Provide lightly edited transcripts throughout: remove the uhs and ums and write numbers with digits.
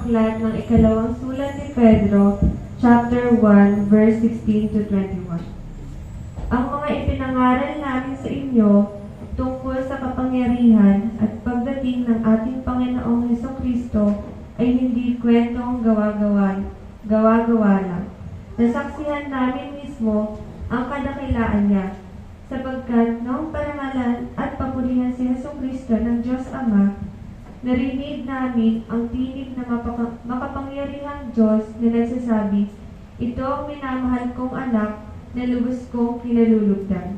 aklat ng ikalawang sulat ni Pedro, chapter 1, verse 16 to 21. Ang mga ipinangaral namin sa inyo tungkol sa kapangyarihan at pagdating ng ating Panginoong Hesukristo ay hindi kwentong gawa-gawa lang. Nasaksihan namin mismo ang kadakilaan niya, sapagkat noong parangalan at papurihan si Hesukristo ng Diyos Ama, narinig namin ang tinig na makapangyarihang Diyos na nagsasabi, "Ito ang minamahal kong anak na lubos kong kinalulugdan."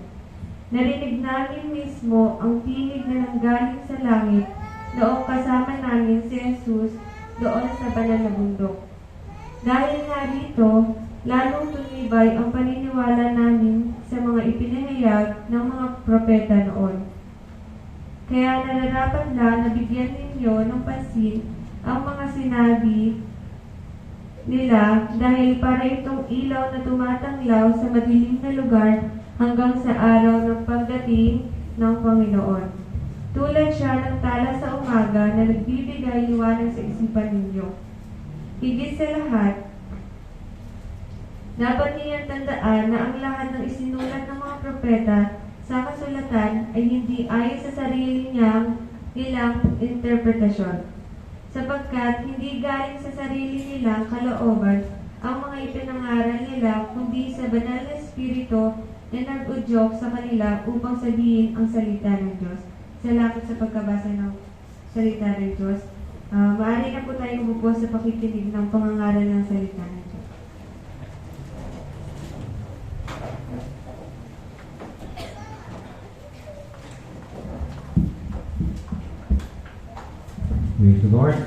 Narinig namin mismo ang tinig na nanggaling sa langit noong kasama namin si Jesus doon sa banal na bundok. Dahil nga dito, lalong tumibay ang paniniwala namin sa mga ipinahayag ng mga propeta noon. Kaya nararapat na nabigyan ninyo ng pansin ang mga sinabi nila dahil para itong ilaw na tumatanglaw sa madilim na lugar hanggang sa araw ng pagdating ng Panginoon. Tulad siya ng tala sa umaga na nagbibigay liwanag sa isipan ninyo. Higit sa lahat, dapat niyang tandaan na ang lahat ng isinulat ng mga propeta sa kasulatan ay hindi ayon sa sarili nilang interpretasyon, sapagkat hindi galing sa sarili nilang kalooban ang mga ipinangaral nila, kundi sa banal na Espiritu na nag-udyok sa kanila upang sabihin ang salita ng Diyos. Salamat sa pagkabasa ng salita ng Diyos. Maaari na po tayong umupo sa pakikinig ng pangangaral ng salita ng Diyos. Praise the Lord.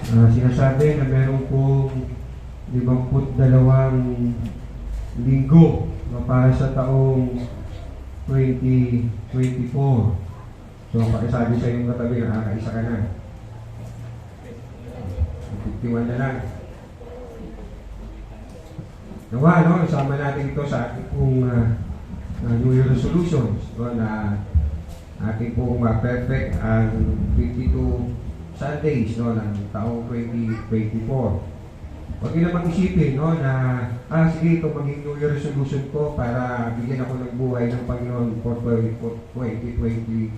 Sinasabi na meron pong 52 linggo para sa taong 2024. So, pakisabi sa iyong katabi na isa ka na. 51 na lang. Nawa, no? Isama natin ito sa ating pong New Year resolutions. No? Na ating pong perfect ang 52 Sundays no, ng taong 2024. Huwag nyo namang isipin no, na sige, ito maging New Year resolution ko para bigyan ako ng buhay ng Panginoon for 2024.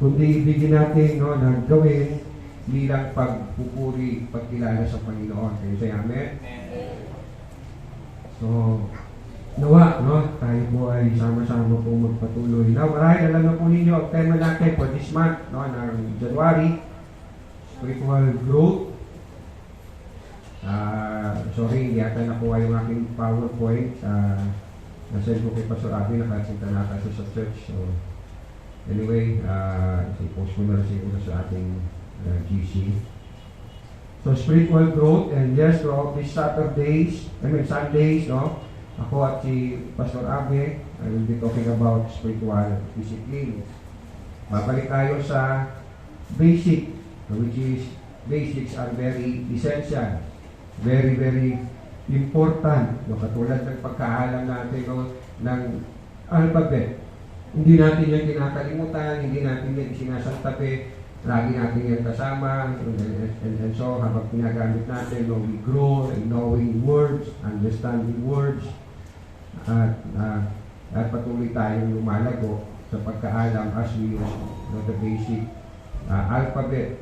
Kundi bigyan natin no, na gawin bilang pagpupuri, pagkilala sa Panginoon. Kayo say amen? So, nawa, no? Tayo po ay sama-sama po magpatuloy. Now, marahil alam na po ninyo ang tema natin for this month, no, ng January, spiritual growth. Sorry, yata nakuha yung aking PowerPoint. Nasend ko kay Pastor Abby, nakasinta nata sa church. So, anyway, i-post ko na siguro sa ating GC. So, spiritual growth, and yes, throughout these Sundays, no? Ako at si Pastor Abe, I will be talking about spiritual discipline. Babalik tayo sa basic, which is basics are very essential. Very, very important. No, katulad ng pagkaalam natin no, ng alphabet. Hindi natin yan kinakalimutan, hindi natin yan sinasantabi, lagi natin yan kasama. And so, habang pinagamit natin, no, we grow in knowing words, understanding words, at patuloy tayong lumalago sa pagkaalam as we use the basic alphabet.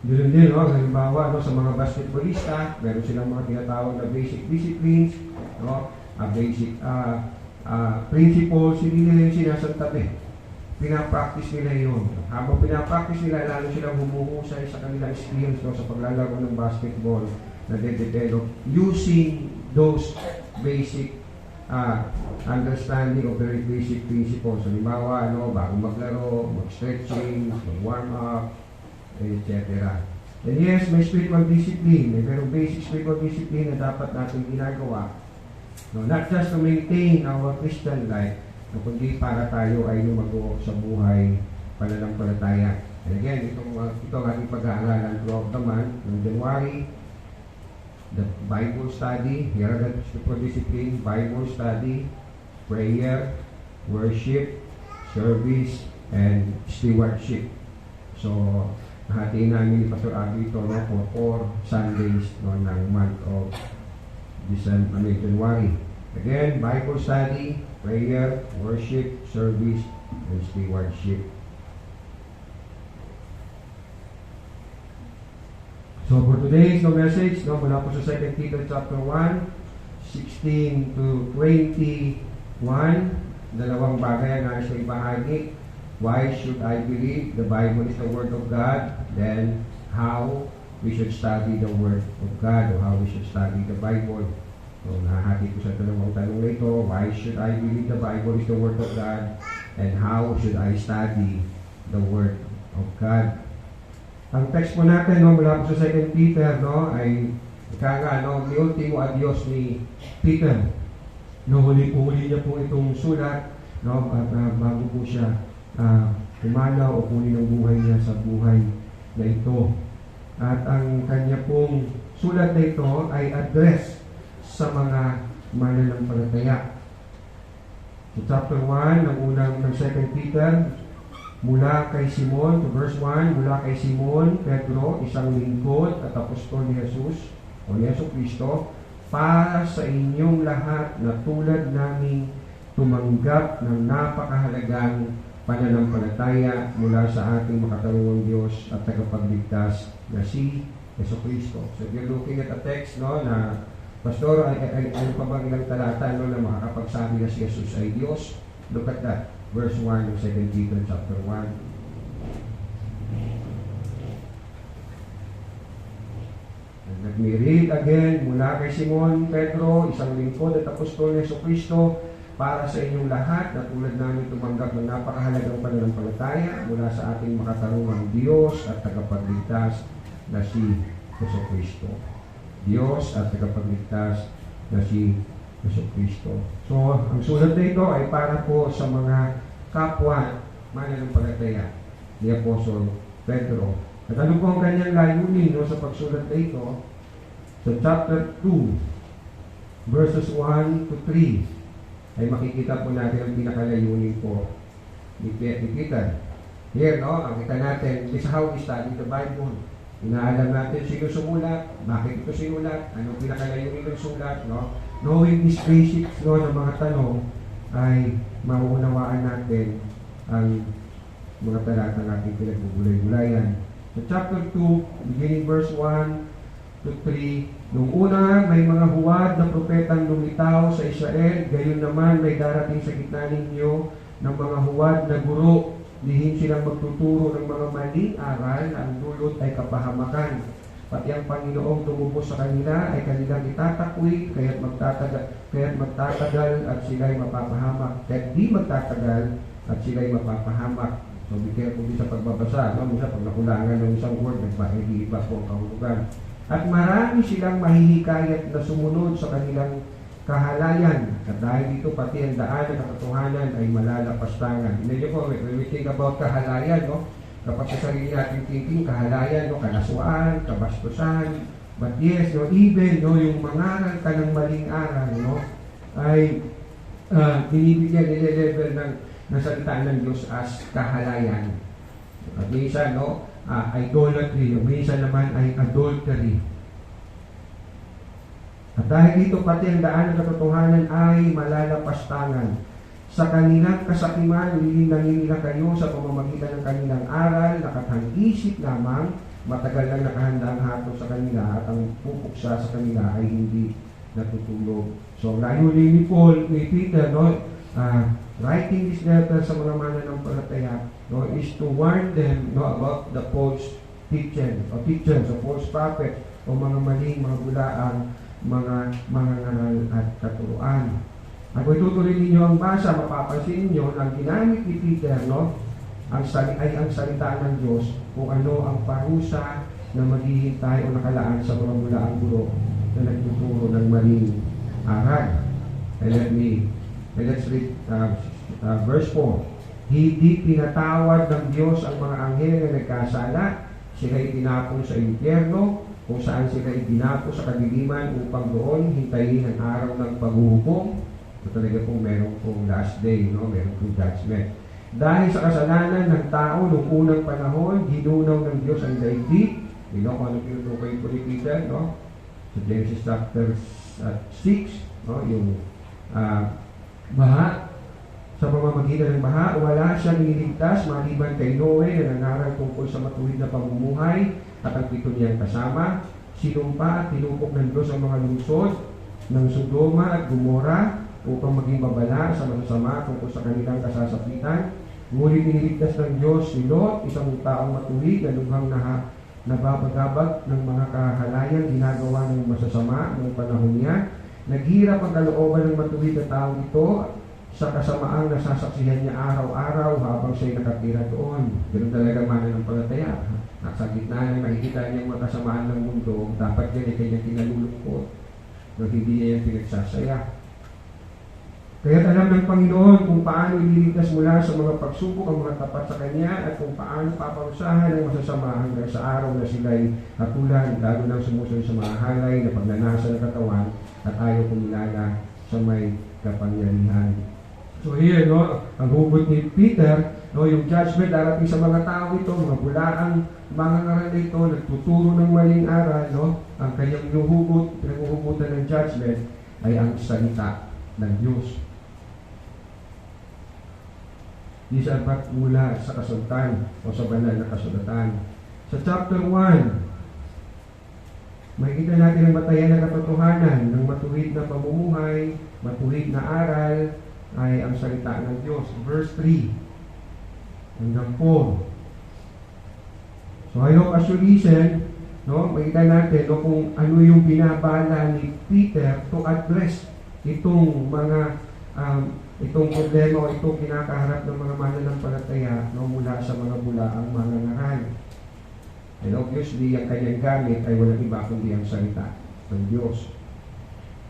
Doon din, no, halimbawa no, sa mga basketballista, meron silang mga tinatawag na basic disciplines, no, basic principles, hindi nila yung sinasantabi. Pinapractice nila yun. Habang pinapractice nila, lalo silang humuhusay sa kanilang skills no, sa paglalaro ng basketball na de-develop using those basic understanding of very basic principles. Halimbawa, no, bago maglaro, mag-stretching, mag-warm up, etc. And yes, may spiritual discipline. May merong basic spiritual discipline na dapat natin ginagawa. No, not just to maintain our Christian life, no, kundi para tayo ay lumago sa buhay pananampalataya. And again, ito ang ating pag-aaralan throughout the month ng January. The Bible study, here are the spiritual discipline, Bible study, prayer, worship, service, and stewardship. So, hatiin namin ni Pastor Abby ito, no, for 4 Sundays, no, ng month of January. Again, Bible study, prayer, worship, service, and stewardship. So for today's message, mula po sa 2 Peter chapter 1, 16 to 21, dalawang bagay ang nais na ibahagi. Why should I believe the Bible is the Word of God? Then, how we should study the Word of God, or how we should study the Bible. So, nahati ko sa dalawang tanong na ito. Why should I believe the Bible is the Word of God? And how should I study the Word of God? Ang text po natin, mula po sa 2 Peter, ay ni ultimo adios ni Peter. Huli niya po itong sulat, bago po siya pumanaw o kunin ang buhay niya sa buhay na ito. At ang kanya pong sulat na ito ay address sa mga mananampalataya. So chapter 1, ng 2 Peter, mula kay Simon, to verse 1, mula kay Simon Pedro, isang lingkod at apostol ni Jesus o ni Yesu Kristo, para sa inyong lahat na tulad naming tumanggap ng napakahalagang pananampalataya mula sa ating makatarungang Diyos at tagapagligtas na si Yesu Kristo. So if you're looking at a text, na Pastor, ano pa bang ilang talata na makakapagsabi na si Jesus ay Diyos? Look at that. Verse 1 ng 2 Peter chapter 1. And let me read again, mula kay Simon Pedro, isang lingkod at apostol ni Yesu Kristo, para sa inyong lahat na tulad namin tumanggap ng napakahalagang pananampalataya mula sa ating makatarungang Diyos at tagapagligtas na si Yesu Kristo. Diyos at tagapagligtas na si Yesu Kristo. So, ang sulat na ito ay para po sa mga kapwa mananampalataya ni Apostol Pedro. At ano po ang kanyang layunin sa pagsulat na ito? Sa chapter 2, verses 1 to 3, ay makikita po natin ang pinakalayunin po ni Peter. Here, makita natin, this is how we study the Bible. Inaalam natin sino sumulat, bakit ito sinulat, anong pinakalayunin ng sulat, Knowing these basics, ng mga tanong, ay mauunawaan natin ang mga talatang ating pinagbubulay-bulayan. So chapter 2, beginning verse 1 to 3, nung una may mga huwad na propetang lumitaw sa Israel, gayon naman may darating sa gitna ninyo ng mga huwad na guro, lihim silang magtuturo ng mga maling aral na ang dulot ay kapahamakan. Pati ang Panginoong tumubos sa kanila ay kanilang itatakwil, kaya't magtatagal at sila'y mapapahamak. Kaya't di magtatagal at sila'y mapapahamak. So be careful din sa pagbabasa. Minsan pag nakulangan ng isang word, nagpahigi-iba po ang kahulugan. At marami silang mahihikayat na sumunod sa kanilang kahalayan. At dahil dito pati ang daan ng katotohanan ay malalapastangan. Hindi po, when we think about kahalayan, kapag sa sarili natin thinking, kahalayan, kalaswaan, kabastusan, but yes, even yung mangaral ka ng maling aral, ay binibigyan, nile-level ng salita ng Diyos as kahalayan. At minsan, idolatry, minsan naman ay adultery. At dahil dito pati ang daan ng katotohanan ay malalapastangan. Sa kanilang kasakiman, lilinangin nila kayo sa pamamagitan ng kanilang aral, nakathang-isip lamang, matagal lang nakahanda ang hatol sa kanila at ang pupuksa sa kanila ay hindi natutulog. So, layunin ni Paul, ni Peter, writing this letter sa mga mananampalataya, is to warn them about the false teachers, o false prophets, o mga maling, mga bulaang, mga ngaral at katuruan. At kung itutuloy ninyo ang basa, mapapansin ninyo na ginamit ni Peter, ang salita ng Diyos kung ano ang parusa na maghihintay o nakalaan sa mga bulaang guro na nagtuturo ng maling aral. And let's read verse 4. Hindi pinatawad ng Diyos ang mga anghel na nagkasala, sila itinapon sa impyerno, kung saan sila itinapo sa kadiliman upang doon hintayin ang araw ng paghuhukom. So talaga pong meron pong last day, meron pong judgment. Dahil sa kasalanan ng tao noong unang panahon, ginunaw ng Diyos ang daigdig. You know kung ano tinutukoy po ni Peter, no? Sa Genesis chapter 6, no? Yung baha. Sa pamamagitan ng baha, wala siyang iniligtas maliban kay Noe na nangaral tungkol sa matuwid na pamumuhay at ang 7 niyang kasama. Sinumpa at tinupok ng Diyos ang mga lungsod ng Sodoma at Gomora upang maging babala sa masasama tungkol sa kanilang kasasapitan. Ngunit iniligtas ng Diyos si Lot, isang taong matuwid na lubhang nababagabag ng mga kahalayan ginagawa ng masasama noong panahon niya. Naghirap ang kalooban ng matuwid na taong ito sa kasamaang nasasaksihan niya araw-araw habang siya'y nakatira doon. Ganun talaga mananampalataya. Nasa gitna ng makikita niyang mga kasamaan ng mundo, dapat yan ay kanyang kinalulungkot. No, hindi niya yung pinagsasaya. Kaya alam ng Panginoon kung paano ililigtas mula sa mga pagsubok ang mga tapat sa Kanya at kung paano paparusahan ang masasama hanggang sa araw na sila'y hatulan, lalo nang sumusunod sa mga halay na pagnanasa ng katawan at ayaw kumilala sa may kapangyarihan. So here, no, ang hugot ni Peter, no, yung judgment darating sa mga tao ito, mga bulaang mga ngaral ito, nagtuturo ng maling aral, no, ang kanyang hinuhugot, pinaghuhugutan ng judgment ay ang salita ng Diyos. Di sapat mula sa kasultan o sa banal na kasulatan. Sa chapter 1, makikita natin ang batayan ng katotohanan ng matuwid na pamumuhay, matuwid na aral, ay ang salita ng Diyos. Verse 3 hanggang 4. So I hope as you listen, no, makita natin no, kung ano yung binabala ni Peter to address itong mga itong problema o itong kinakaharap ng mga mananampalataya no, mula sa mga bulaang mangangaral. And obviously, ang kanyang gamit ay walang iba kundi ang salita ng Diyos.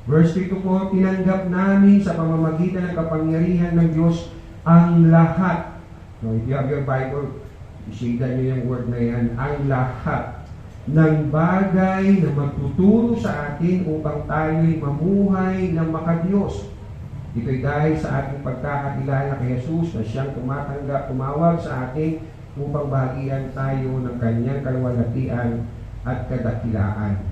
Verse 3 to 4, tinanggap namin sa pamamagitan ng kapangyarihan ng Diyos ang lahat. So, if you have your Bible, isigan nyo yung word na yan, ang lahat ng bagay na magtuturo sa atin upang tayo'y mamuhay ng makadiyos. Ito'y dahil sa ating pagkakakilala kay Jesus na siyang tumawag sa atin upang bahagian tayo ng kanyang kaluwalhatian at kadakilaan.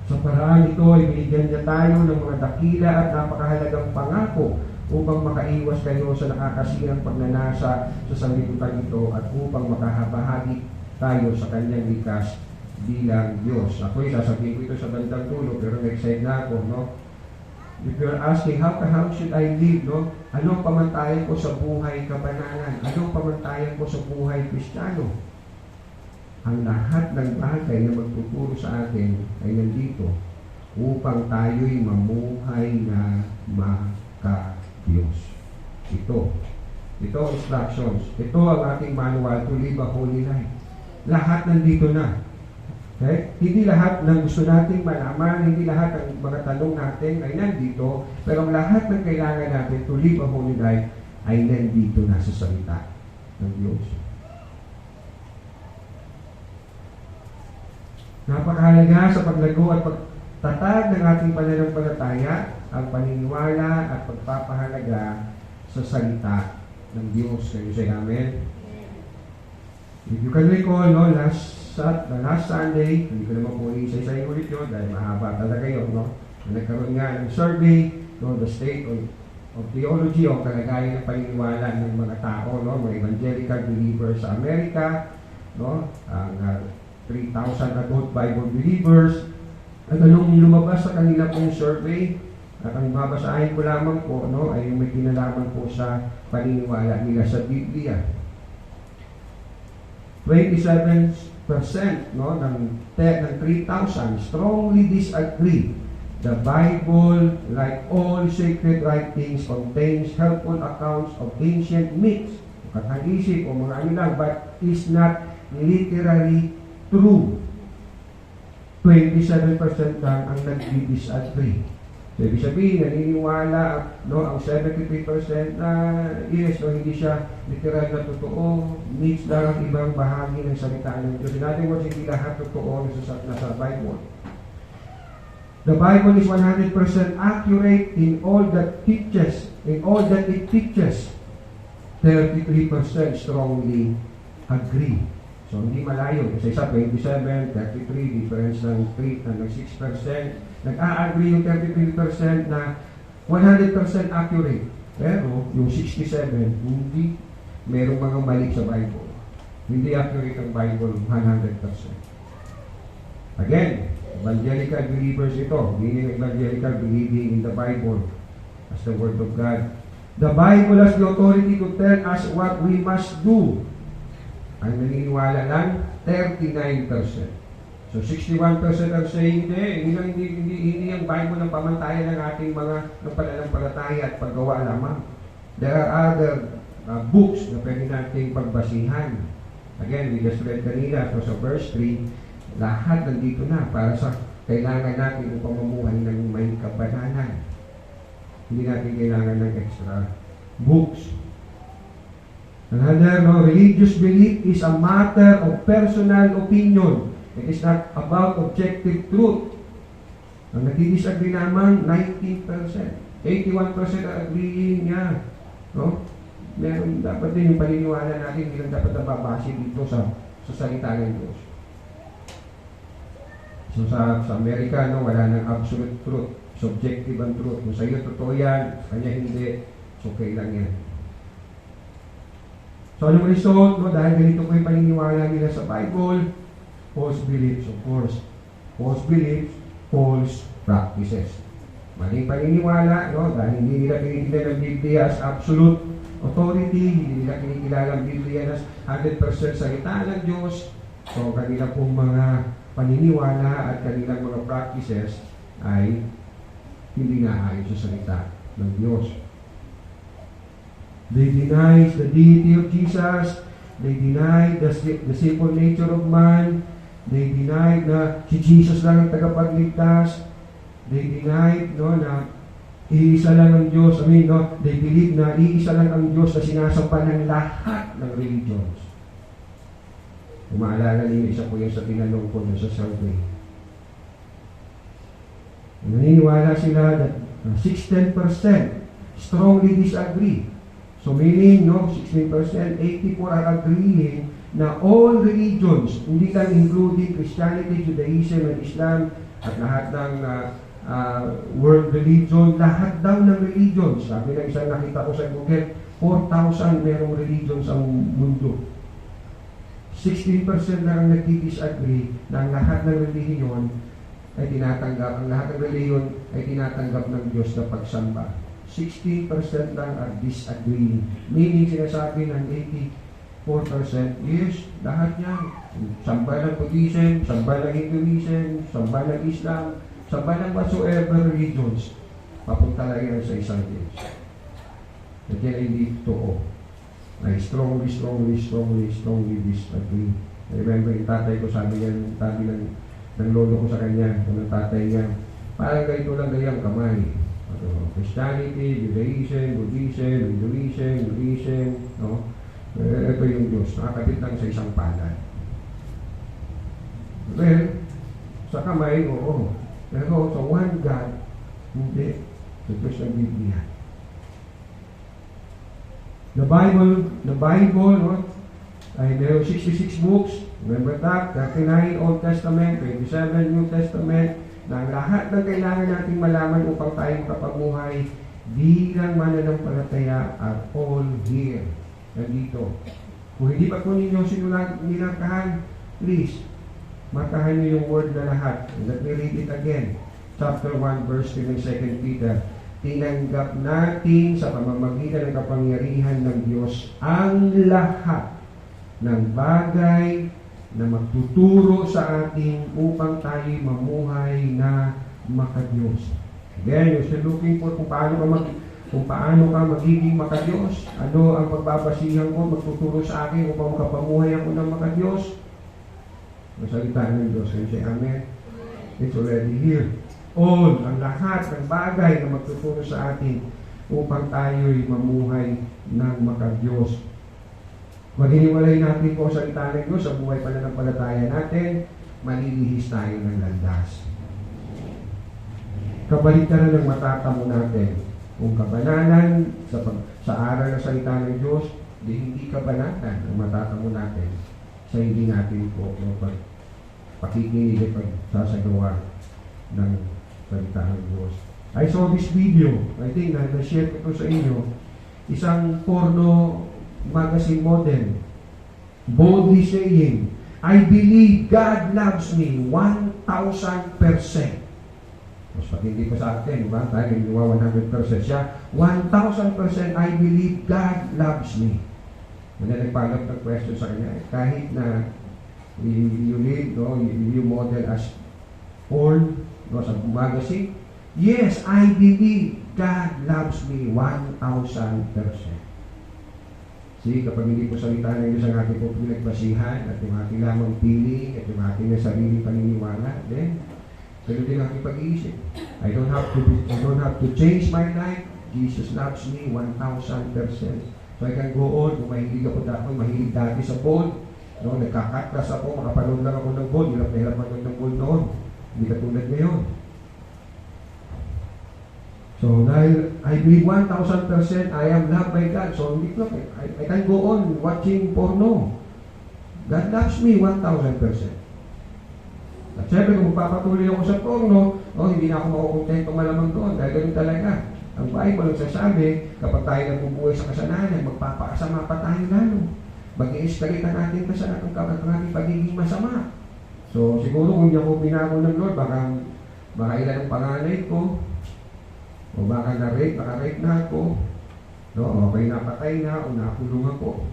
Sa paraan ito ay binigyan niya tayo ng mga dakila at napakahalagang pangako upang makaiwas kayo sa nakakasirang pagnanasa sa sanglibutan ito at upang makahabahagi tayo sa kanyang likas bilang Diyos. Ako'y sasabihin ko ito sa bandang dulo pero na-excite na ako, no? If you're asking, how should I live, no? Anong pamantayan ko sa buhay kabanalan? Anong pamantayan ko sa buhay Kristiyano? Ang lahat ng bagay na magtuturo sa atin ay nandito upang tayo'y mamuhay na maka-Diyos. Ito instructions. Ito ang ating manual to live a holy life. Lahat nandito na. Okay? Hindi lahat ng gusto nating malaman, hindi lahat ng mga tanong natin ay nandito, pero ang lahat ng kailangan natin to live a holy life ay nandito na sa salita ng Diyos. Napakahalaga sa paglago at pagtatag ng ating pananampalataya ang paniniwala at pagpapahalaga sa salita ng Diyos. Can you say amen? If you can recall, no, last Sunday, hindi ko naman po isa-isa ulit yun dahil mahaba talaga yun, no? Nagkaroon nga ng survey, no, the state of theology o kalagayan ng paniniwala ng mga tao, no, mga evangelical believers sa Amerika, no, ang 3,000 adult Bible believers. At anong lumabas sa kanila pong survey, at ang babasahin ko lamang po, no, ay yung may kinalaman po sa paniniwala nila sa Biblia. 27% no, ng 3,000 strongly disagree. The Bible, like all sacred writings, contains helpful accounts of ancient myths, katang-isip o mga ano lang, but is not literally true. 27% lang ang nag-disagree. So, ibig sabihin, naniniwala, no, ang 73% na yes, no, hindi siya literal na totoo, myths lang ang ibang bahagi ng salita ng Diyos. In other words, hindi lahat totoo nasa Bible. The Bible is 100% accurate in all that it teaches. 33% strongly agree. So, hindi malayo. Kasi isa 27, 33, difference ng 6%. Nag-a-agree yung 33% na 100% accurate. Pero, yung 67, hindi. Merong mga mali sa Bible. Hindi accurate ang Bible 100%. Again, evangelical believers ito. Meaning evangelical believing in the Bible as the Word of God. The Bible has the authority to tell us what we must do. Ang naniniwala lang, 39%. So 61% are saying, hindi ang Bible ang pamantayan ng ating mga pananampalataya at paggawa lamang. There are other books na pwede nating pagbasihan. Again, we just read kanina, so sa verse 3, lahat nandito na para sa kailangan natin upang mamuhay ng may kabananan. Hindi natin kailangan ng extra books. Another, religious belief is a matter of personal opinion. It is not about objective truth. Ang nagdi-disagree naman, 19%. 81% are agreeing niya. No? Meron dapat din yung paniniwala natin, hindi lang dapat nababase dito sa salita ng Diyos. So sa Amerika, wala nang absolute truth. Subjective ang truth. Kung sa iyo totoo yan, kanya hindi, okay lang yan. So anong result? Dahil ganito ko yung paniniwala nila sa Bible, false beliefs, of course. False beliefs, false practices. Maling paniniwala, dahil hindi nila kinikilala ng Biblia as absolute authority, hindi nila kinikilala ang Biblia as 100% salita ng Diyos. So kanila pong mga paniniwala at kanilang mga practices ay hindi naayon sa salita ng Diyos. They deny the deity of Jesus. They deny the simple nature of man. They deny na si Jesus lang ang tagapagligtas. They deny na iisa lang ang Diyos. They believe na iisa lang ang Diyos na sinasamba ng lahat ng religions. Kung maalala niyo, isa po yung sa tinanong ko sa survey. Naniniwala sila that 16% strongly disagree. So meaning, 16%, 84 are agreeing na all religions, hindi lang including Christianity, Judaism, and Islam, at lahat ng world religion, lahat daw ng religions. Sabi ng isang nakita ko sa Google, 4,000 merong religions ang mundo. 16% lang ang nagdi-disagree na ang lahat ng relihiyon ay tinatanggap, ang lahat ng relihiyon ay tinatanggap ng Diyos na pagsamba. 16% lang are disagreeing. Meaning, sinasabi ng 84% is lahat yan. Samba ng Buddhism, samba ng Hinduism, samba ng Islam, samba ng whatsoever religions. Papunta lang yan sa isang Diyos. At yan ay hindi totoo. I strongly disagree. I remember yung tatay ko, sabi ng lolo ko sa kanya, ng tatay niya, parang ganito lang gayang kamay. Christianity, Judaism, Buddhism, Hinduism, ito yung Diyos, nakakabit lang sa isang palad. Well, sa kamay, oo. Pero sa one God, hindi. Sa Diyos ng Biblia. The Bible, ay meron 66 books. Remember that? 39 Old Testament, 27 New Testament, na ang lahat ng kailangan nating malaman upang tayo makapamuhay bilang mananampalataya are all here. Nandito. Kung hindi pa po ninyo sinulakahan, please, matahan niyo yung word na lahat. Let me read it again. Chapter 1, verse 3 ng 2 Peter. Tinanggap natin sa pamamagitan ng kapangyarihan ng Diyos ang lahat ng bagay na magtuturo sa atin upang tayo mamuhay na makadiyos. Again, you're still looking for kung paano ka magiging makadiyos. Ano ang pagbabasihan ko, magtuturo sa akin upang makapamuhay ako ng makadiyos? Masalita ng Diyos. Can you say amen? It's already here. All, ang lahat ng bagay na magtuturo sa atin upang tayo'y mamuhay ng makadiyos. Maghiniwalay natin po sa salita ng Diyos sa buhay pananampalataya natin, malilihis tayo ng landas. Kabaliktaran ng matatamo natin kung kabanalan sa aral ng salita ng Diyos, di hindi kabanatan ang matatamo natin sa hindi natin po pakikinig at pagsasagawa ng salita ng Diyos. I saw this video, I think na-share ko sa inyo, isang porno magazine model, boldly saying, I believe God loves me 1,000%. Mas hindi pa sa atin, diba? Tayo ginawa 100% siya. 1,000% I believe God loves me. Wala nagpalap ng question sa kanya. Kahit na you live, no, you model as porn, no, sa magazine, yes, I believe God loves me 1,000%. See, kapag hindi po salita ng Diyos ang ating po pinagbasihan at yung ating lamang piling at yung ating sariling paniniwala, then ganun din aking pag-iisip. I don't have to change my life. Jesus loves me 1,000%. So I can go on. Kung mahilig ako dati sa ball, no, nagkakatras ako, makapanood lang ako ng ball, hirap na hirap manood ng ball noon. Hindi katulad ngayon. So, dahil I believe 1,000% I am loved by God. So, hindi ko, I can go on watching porno. God loves me 1,000%. At syempre, kung magpapatuloy ako sa porno, hindi na ako makukontento malamang doon. Dahil ganun talaga. Ang Bible nagsasabi, kapag tayo nagbubuhay sa kasalanan, magpapakasama pa tayo lalo. Mag-i-escalate ang ating kasalanan, ang ating pagiging masama. So, siguro kung hindi ako binago ng Lord, baka ilan ang panganay ko, o baka naka-rape na ako, no? O kaya napatay na, o nakulong ako.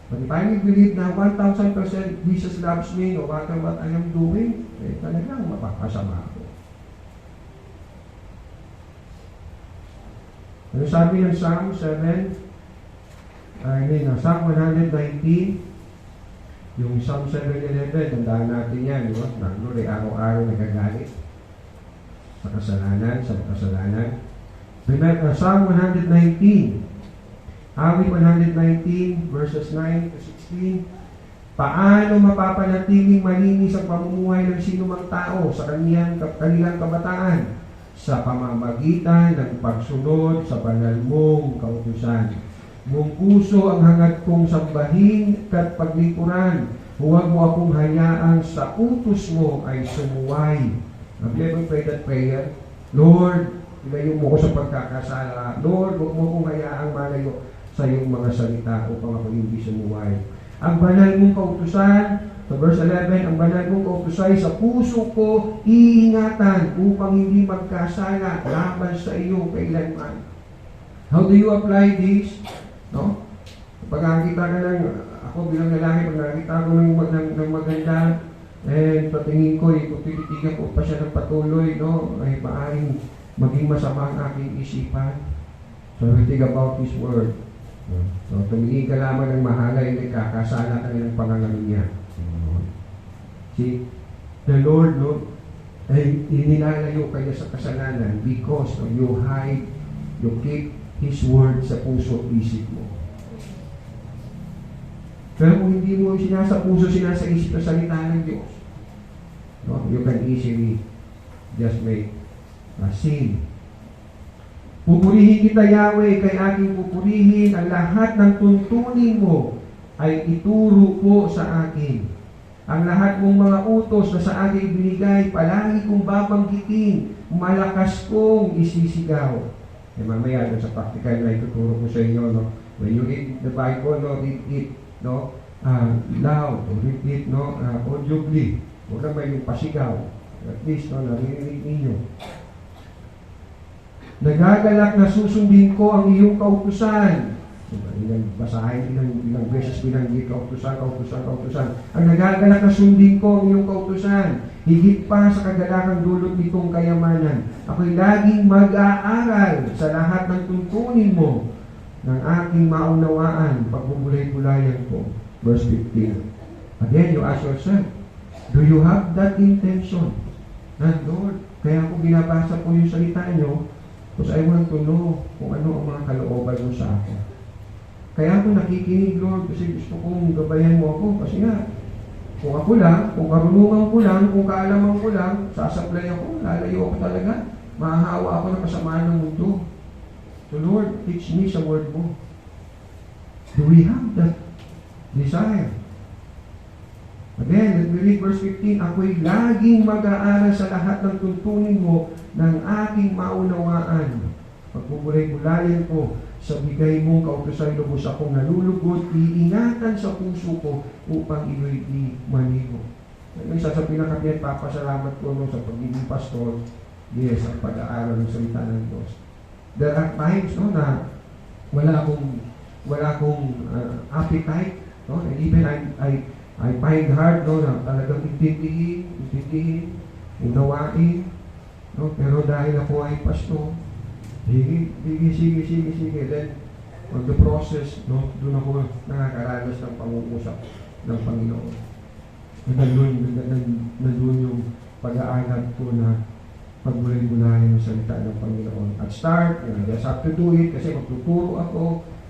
But if I believe na 1,000% Jesus loves me, no matter what I am doing, talagang mapapasama ako. Ano sabi ng Psalm 7? Psalm 119, yung Psalm 7:11, tandaan natin yan, di ba? Lord ay araw-araw nagagalit sa kasalanan. Remember, Psalm 119, awit 119, verses 9 to 16, paano mapapanatiling malinis ang pamumuhay ng sinumang tao sa kanilang kabataan? Sa pamamagitan ng pagsunod sa banal mong kautusan. Buong puso ang hangad kong sambahin at paglikuran. Huwag mo akong hayaan sa utos mo ay sumuway. Have you ever prayed that prayer? Lord, ilayo mo ko sa pagkakasala. Lord, huwag mo akong hayaang malayo sa iyong mga salita upang ako hindi sumuway. Ang banal mong kautusan, sa verse 11, ang banal mong kautusan sa puso ko iingatan upang hindi magkasala laban sa iyo kailanman. How do you apply this? No? Pag nakikita ka lang, ako bilang lalaki, pag nakikita ko ng maganda, patingin ko, kung tititigan ko pa siya ng patuloy, no, ay maaaring maging masama ang aking isipan. So, we think about His Word. So, tumingin ka lamang ng mahalay, nagkakasala ka ng pangangalo niya. See, the Lord, no, ay inilalayo kayo sa kasalanan because you keep His Word sa puso at isip mo. Pero kung hindi mo sinasa puso, sinasa isip na salita ng Diyos, no, you can easily just make a sin. Pupurihin kita, Yahweh, kay aking pupurihin. Ang lahat ng tuntunin mo ay ituro po sa akin. Ang lahat mong mga utos na sa akin binigay, palagi kong babanggitin, malakas kong isisigaw. Mamaya sa practical na ituturo ko sa inyo, no? When you read the Bible, no, read it, no, loud, or read it, no, audibly. Huwag naman yung pasigaw. At least, no, naririnig ninyo. Nagagalak na susundin ko ang iyong kautusan. Ilang basahin, ilang beses binanggit, kautusan. Ang nagagalak na sundin ko ang iyong kautusan. Higit pa sa kagalakang dulot nitong kayamanan. Ako'y laging mag-aaral sa lahat ng tuntunin mo ng aking maunawaan, pagbubulay-bulayan ko. Verse 15. Again, you ask yourself, do you have that intention? And Lord, kaya kung binabasa po yung salita nyo, because I want to know kung ano ang mga kalooban mo sa akin. Kaya ako nakikinig, Lord, kasi gusto kong gabayan mo ako. Kasi nga, kung ako lang, kung karunungan ko lang, kung kaalaman ko lang, sasablay ako, lalayo ako talaga. Mahahawa ako ng kasamaan ng mundo. So Lord, teach me sa word mo. Do we have that desire? Again, let me read verse 15. Ako'y laging mag-aaral sa lahat ng tuntunin mo ng aking maunawaan. Pagmumulay-mulayan ko sa bigay mong kautosan, lubos akong nalulugod, iingatan sa puso ko upang iyo'y di maligo. Isa sa pinakabiyan, papasalamat ko no, sa pagiging pastor, yes, ang pag-aaral ng salita ng Diyos. There are times no, na wala akong appetite, no? And even I find hard no, na talagang intindihin, unawain, no? Pero dahil ako ay pastor, sige. Then, on the process, no, doon ako nakakaranas ng pangungusap ng Panginoon. Nandun yung pag-aaral ko na pagmulay-mulayan ng salita ng Panginoon. At start, I just have to do it kasi magtuturo ako.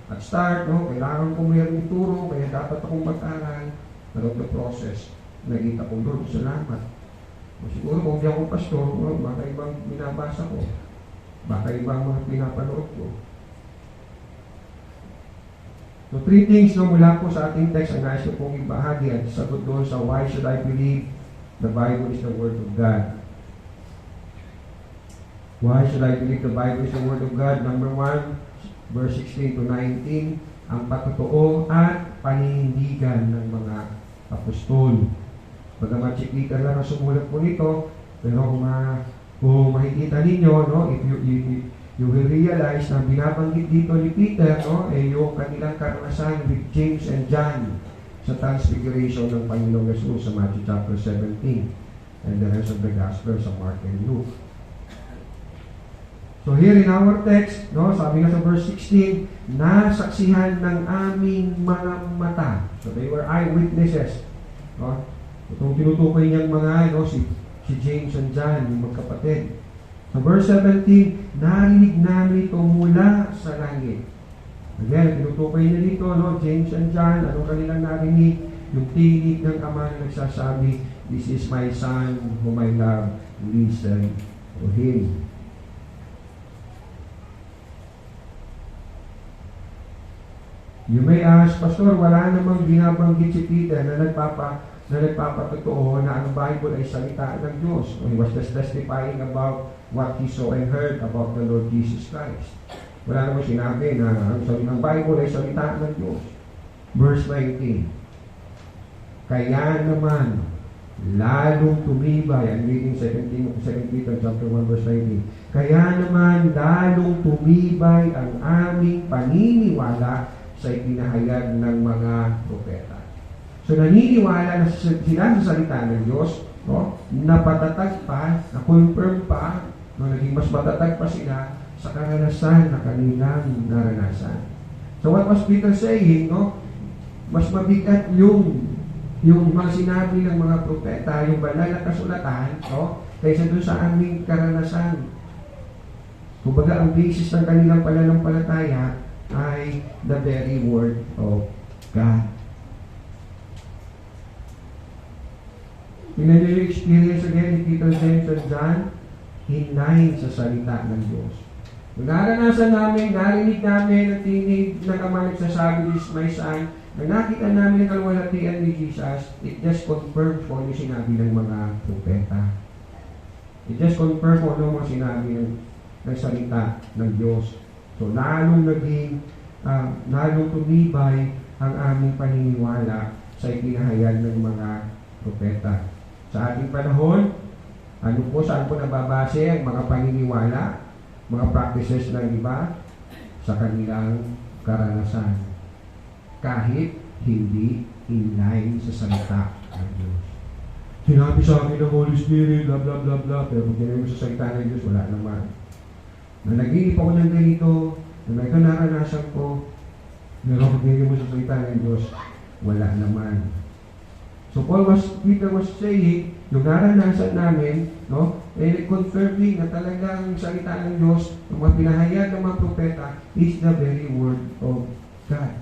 At start, no, kailangan ko mayroong ituro, kaya dapat akong mag-aral. Pero the process, nakita ko, Lord, salamat. Siguro kung di ako pastor, no, baka ibang binabasa ko. Baka ibang mga pinapanood ko. So, 3 things no, mula po sa ating text ang nais ko pong ibahagi at sagot doon sa why should I believe the Bible is the Word of God. Why should I believe the Bible is the Word of God? Number 1, verse 16 to 19, ang patotoo at paninindigan ng mga apostol. Bagamat si Peter lang ang sumulat po nito, pero kung makikita ninyo, no, if you will realize na binabanggit dito ni Peter, no, yung kanilang karanasan with James and John sa transfiguration ng Panginoong Jesus sa Matthew chapter 17 and the rest of the Gospel sa Mark and Luke. So here in our text, no, sabi nga sa verse 16, nasaksihan ng aming mga mata. So they were eyewitnesses. No? Itong tinutukoy niyang mga, no, si James and John, yung magkapatid. Sa verse 17, narinig namin ito mula sa langit. Again, tinutukoy niya dito, no, James and John, anong kanilang narinig? Yung tinig ng Ama na nagsasabi, "This is my Son whom I love, listen to Him." You may ask, Pastor, wala namang binabanggit si Peter na nagpapatotoo na ang Bible ay salita ng Diyos. He was just testifying about what he saw and heard about the Lord Jesus Christ. Wala namang sinabi na ang Bible ay salita ng Diyos. Verse 19, kaya naman, lalong tumibay, I'm reading 2 Peter chapter 1 verse 19, kaya naman, lalong tumibay ang aming paniniwala sa ipinahayag ng mga propeta. So naniniwala na sila sa salita ng Diyos, no? Napatatag pa, na-confirm pa, no? Naging mas matatag pa sila sa karanasan na kanilang naranasan. So what was Peter saying, no? Mas mabigat yung mga sinabi ng mga propeta, yung banal na kasulatan, no? Kaysa doon sa aming karanasan. Kumbaga, ang basis ng kanilang pananampalataya ay the very Word of God. Tingnan niyo yung experience again ni Peter, James, and John, hinay sa salita ng Diyos. Kung naranasan namin, narinig namin ang tinig ng Ama nagsasabi, "This is my Son," na nakita namin ang kalwalhatian ni Jesus, it just confirms kung ano sinabi ng mga propeta. It just confirms kung ano mga sinabi ng salita ng Diyos. So, lalong tumibay ang aming paniniwala sa ipinahayag ng mga propeta. Sa ating panahon, saan po nababase ang mga paniniwala, mga practices ng iba sa kanilang karanasan. Kahit hindi in line sa salita ng Diyos. Sinabi sa akin ng Holy Spirit, blah blah blah blah, pero kung tinanong mo sa salita ng Diyos, wala naman. Na nag-iip ako ng ganito, na may naranasan ko, pero kung tinanong mo sa salita ng Diyos, wala naman. So Peter was saying, yung naranasan namin, no, confirming na talagang salita ng Diyos, yung mga pinahayag ng mga propeta, is the very Word of God.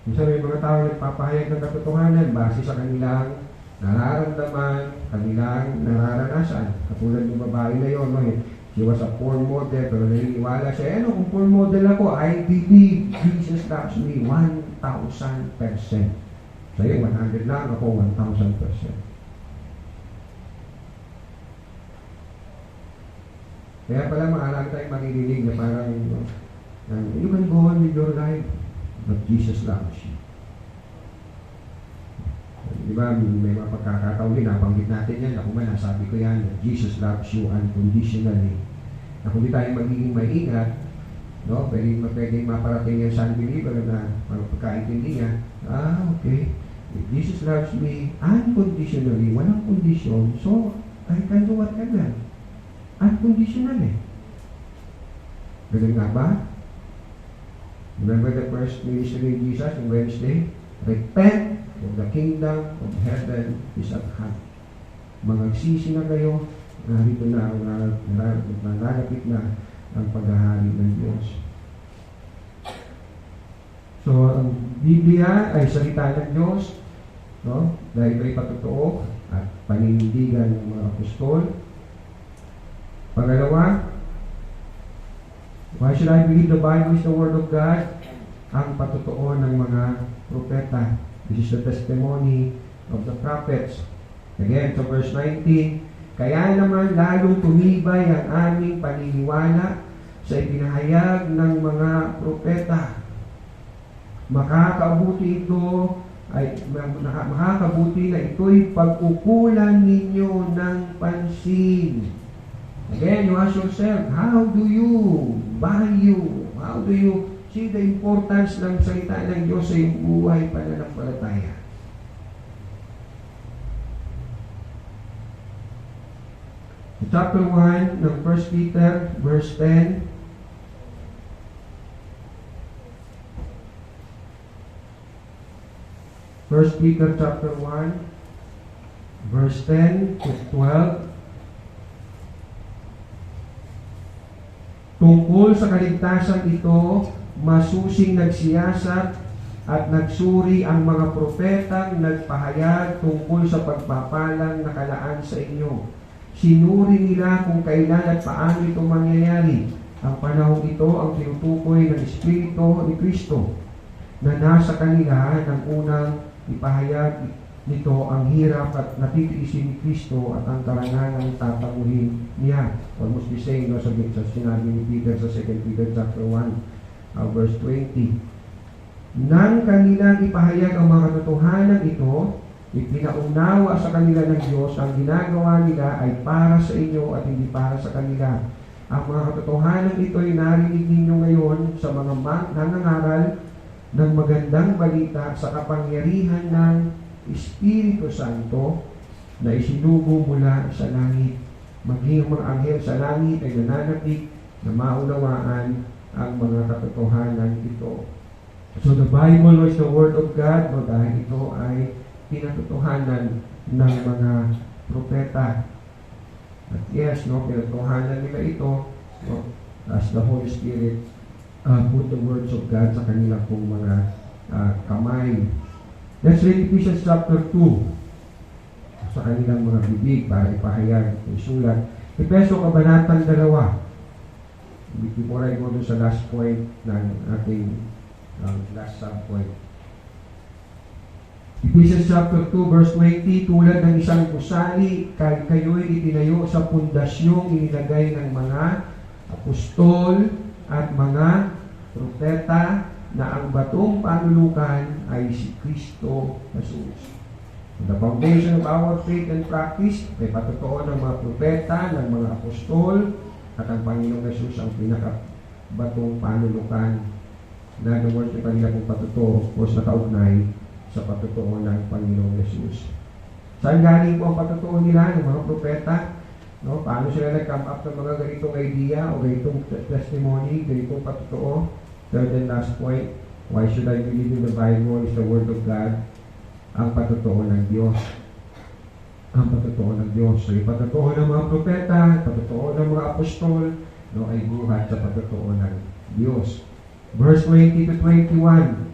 Minsan may mga tao nagpapahayag ng katotohanan base sa kanilang nararamdaman, kanilang nararanasan. Katulad ng babae na yun, no? She was a poor model, pero naniniwala siya, ano kung poor model ako, I believe Jesus loves me 1,000%. Sa'yo, 100 lang, ako 1,000%. Kaya pala maalam tayong makikinig na parang, you can go on with your life, but Jesus loves you. Di ba, may mga pagkakataon din, nabanggit natin yan, ako man, nasabi ko yan, that Jesus loves you unconditionally. Na kung di tayo magiging maingat, no, pwedeng maparating yan sa unbeliever na pagkaintindi niya, okay, if Jesus loves me unconditionally, walang condition, so I can do whatever. Unconditional eh. Ganun nga ba? Remember the first ministry of Jesus on Wednesday? Repent, for the kingdom of heaven is at hand. Magsisi na kayo, narito na nananapit na ang paghahari ng Diyos. So, ang Biblia ay salita ng Diyos, no? Dahil ay patotoo at paninindigan ng mga apostol. Pangalawa, why should I believe the Bible is the Word of God? Ang patotoo ng mga propeta. This is the testimony of the prophets. Again, sa verse 19, kaya naman lalong tumibay ang aming paniniwala sa ipinahayag ng mga propeta. Makakabuti na ito'y pag-ukulan ninyo ng pansin. Again, you ask yourself, how do you see the importance ng salita ng Diyos sa iyong buhay pananampalataya? Chapter 1 ng 1 Peter, verse 10. First Peter chapter 1, verse 10 to 12. Tungkol sa kaligtasan ito, masusing nagsiyasat at nagsuri ang mga propetang nagpahayag tungkol sa pagpapalang nakalaan sa inyo. Sinuri nila kung kailan at paano ito mangyayari. Ang panahon ito ang tinutukoy ng Espiritu ni Kristo na nasa kanila ng unang ipahayag nito ang hirap at natitiisin ni Kristo at ang karangalang tatamuhin niya. Almost the same, no, sa sinabi ni Peter sa 2 Peter chapter 1, verse 20. Nang kanilang ipahayag ang mga katotohanan ito, ipinaunawa sa kanila ng Diyos, ang ginagawa nila ay para sa inyo at hindi para sa kanila. Ang mga katotohanan ito ay narinig ninyo ngayon sa mga nangangaral ng magandang balita sa kapangyarihan ng Espiritu Santo na isinugo mula sa langit. Maging ang mga anghel sa langit ay nananapik na maunawaan ang mga katotohanan ito. So the Bible is the Word of God, no, dahil ito ay pinatotohanan ng mga propeta. At yes, no, pinatotohanan nila ito, no, as the Holy Spirit put the words of God sa kanilang pong mga kamay. Let's read Ephesians chapter 2 sa kanilang mga bibig para ipahayag, isulat. Efeso Kabanatang 2. Before I go to sa last point ng ating last subpoint. Ephesians chapter 2 verse 20, tulad ng isang gusali, kayo'y itinayo sa pundasyong inilagay ng mga apostol at mga propeta na ang batong panulukan ay si Kristo Jesus. The foundation of our faith and practice, may patotoo ng mga propeta, ng mga apostol, at ang Panginoong Jesus ang pinaka-batong panulukan na the word na kanila pong patotoo, of course, nakaugnay sa patotoo ng Panginoong Jesus. Saan galing po ang patotoo nila ng mga propeta? No? Paano sila nag-come up ng mga ganitong idea o ganitong testimony, ganitong patotoo? Third and last point, why should I believe in the Bible is the Word of God? Ang patotoo ng Diyos. Ang patotoo ng Diyos. So, yung patotoo ng mga propeta, patotoo ng mga apostol, no, ay buhat sa patotoo ng Diyos. Verse 20 to 21.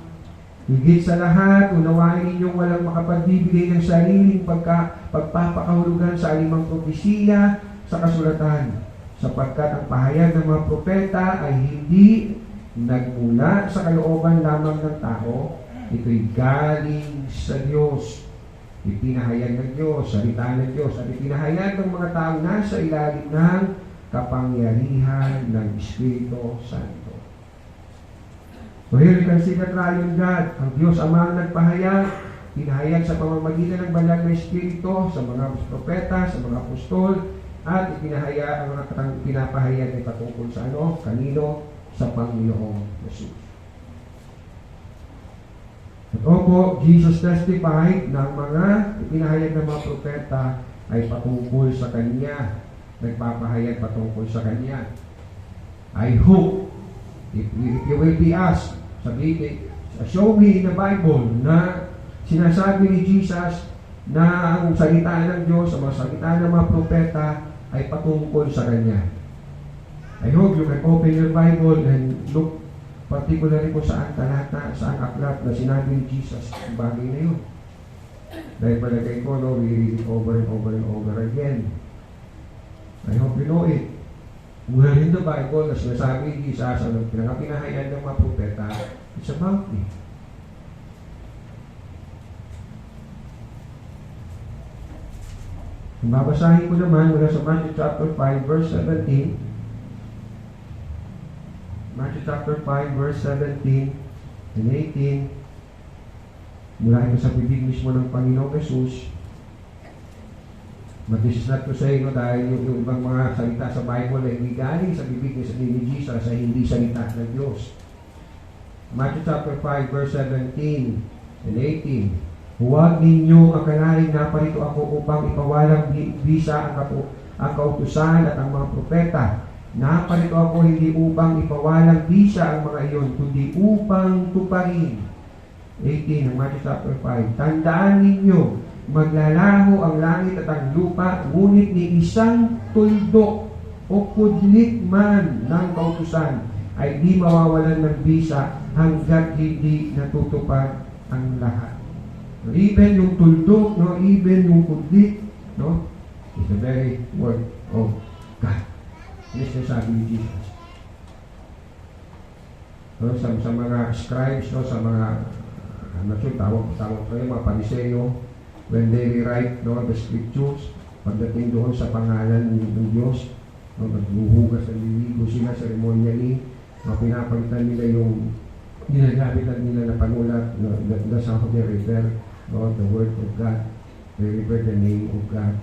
Higit sa lahat, unawain ninyong walang makapagbibigay ng sariling pagpapakahulugan sa alimang propesiya sa kasulatan. sapagkat ang pahayag ng mga propeta ay hindi nagmula sa kalooban lamang ng tao, ito'y galing sa Diyos. Ipinahayag ng Diyos, salita ng Diyos, at ipinahayag ng mga taong nasa ilalim ng kapangyarihan ng Espiritu Santo. So here you can see the triune God. Ang Diyos Ama ang nagpahayag, pinahayag sa pamamagitan ng banal na Espiritu sa mga propeta, sa mga apostol, at ipinahayag ang mga pinapahayag ay patungkol sa kanino? Sa Panginoong Jesus. At opo, Jesus testified na ang mga ipinahayag ng mga propeta ay patungkol sa Kanya. Nagpapahayag patungkol sa Kanya. I hope, if you will be asked, show me in the Bible na sinasabi ni Jesus na ang salita ng Diyos, ang mga salita ng mga propeta ay patungkol sa Kanya. I hope you can open your Bible and look particularly kung saan talata, saan aklat na sinabi ni Jesus ang bagay na yun. Dahil palagay ko, we read it over and over and over again. I hope you know it. Where in the Bible na sinasabi ni Jesus ang pinahayag ng mga propeta, it's about me. Babasahin ko naman mula sa Matthew chapter 5 verse 17. Matthew chapter 5 verse 17 and 18. Mula ito sa bibig mismo ng Panginoong Jesus. But this is not to say, dahil yung ibang mga salita sa Bible ay hindi galing sa bibig ni Jesus ay hindi salita ng Diyos. Matthew chapter 5 verse 17 and 18. Huwag ninyong akalain na parito ako upang ipawalang bisa ang kautusan at ang mga propeta. Naparito ako hindi upang ipawalang bisa ang mga iyon, kundi upang tuparin. 18 ng Matthew chapter 5. Tandaan ninyo, maglalaho ang langit at ang lupa, ngunit ni isang tuldok o kudlit man ng kautusan ay di mawawalan ng bisa hanggat hindi natutupad ang lahat. Even yung tuldok, even yung kudlit, is the very word of God. Yes, sabi ni Jesus. Sa mga scribes, sa mga tawag kayo, mga Pariseyo, when they rewrite the scriptures, pagdating doon sa pangalan ng Diyos, naghuhugas ng liligo sila ceremonially, pinapalitan nila yung ginagamitan nila na panulat, that's how they refer the word of God, they refer the name of God.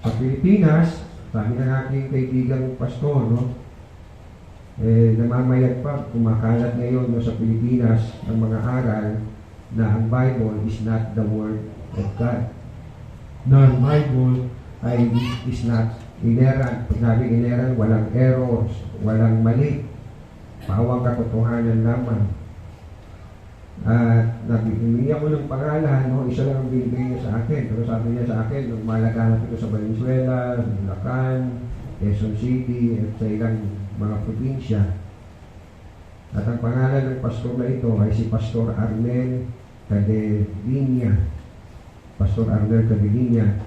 Sa Pilipinas, sabi ng aking kaibigang pastor, namamayagpag, kumakalat ngayon sa Pilipinas ang mga aral na ang Bible is not the Word of God. Na ang Bible is not inerrant. Pag sabi inerrant, walang errors, walang mali. Pawang katotohanan lamang. At nabibigyan ako ng pangalan, isa lang ang binibigay niya sa akin. Pero sabi niya sa akin, nung malaganap ito sa Valenzuela, sa Bulacan, Quezon City, at sa ilang mga probinsya. At ang pangalan ng pastor na ito ay si Pastor Arnel Cadelinia. Pastor Arnel Cadelinia.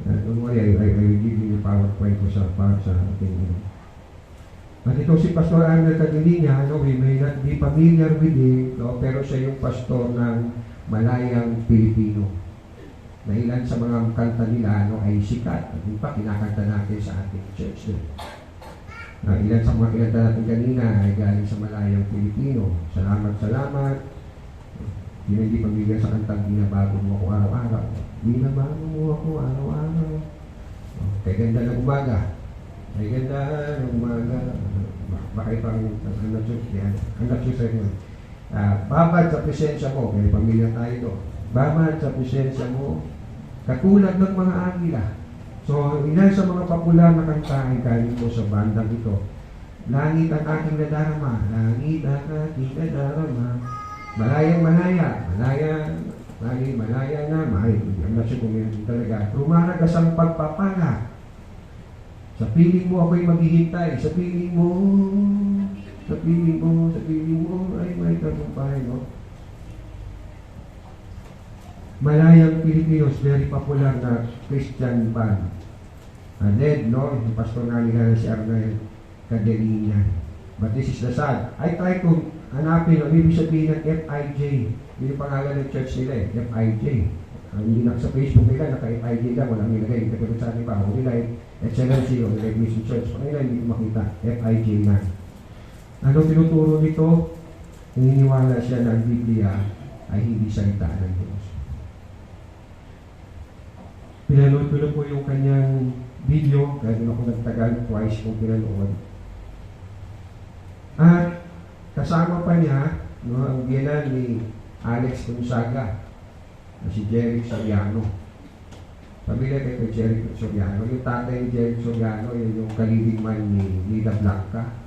Don't worry, I will give you the PowerPoint ko sa ating At ito si Pastor Arnel Cadelinia, we may not be familiar with him, pero siya yung pastor ng Malayang Pilipino. Na ilan sa mga kanta nila ay sikat. At in fact, kinakanta natin sa ating church din. Ilan sa mga kinanta natin kanina ay galing sa Malayang Pilipino. Salamat, salamat. Hindi pamigay sa kantang binabago mo ako araw-araw. Binabago mo ako araw-araw. Kaya ganda ng umaga. Ay ganda ng umaga. Baka ipang ang nagsus sa inyo. Babad sa presensya mo. May pamilya tayo ito. Babad sa presensya mo. Katulad ng mga agila. So, ilan sa mga popular na kanta ay galing po sa bandang ito. Langit ang aking nadarama. Langit ang aking nadarama. Malayang malaya. Malaya na. I'm not sure kung yun talaga. Rumaragas ang pagpapala. Sa piling mo ako'y maghihintay. Sa piling mo ay may tagumpay, Malayang Pilipinos, very popular na Christian band. Led, no? Yung pastor na nila si Arnel Caderina. But this is the sad. I try to hanapin, ano ibig sabihin ng FIJ. Yun yung pangalan ng church nila eh, FIJ. Hindi na sa Facebook nila, naka-FIJ lang, walang nilagay. Katulad sa akin pa, Holy Life, Excellency, Holy Life Mission Church. Pag nila, hindi ko makita, FIJ na. Ano tinuturo nito? Naniniwala siya na ang Biblia ay hindi salita ng Diyos. Pinanood ko na po yung kanyang video, kaya doon ako nagtagal, twice kong pinanood. At kasama pa niya, no, ang biyanan ni Alex Gonzaga, na si Jeric Soriano. Pamilya kay Jeric Soriano. Yung tatay ni Jeric Soriano, yun yung kalibing man ni Lida Blanca.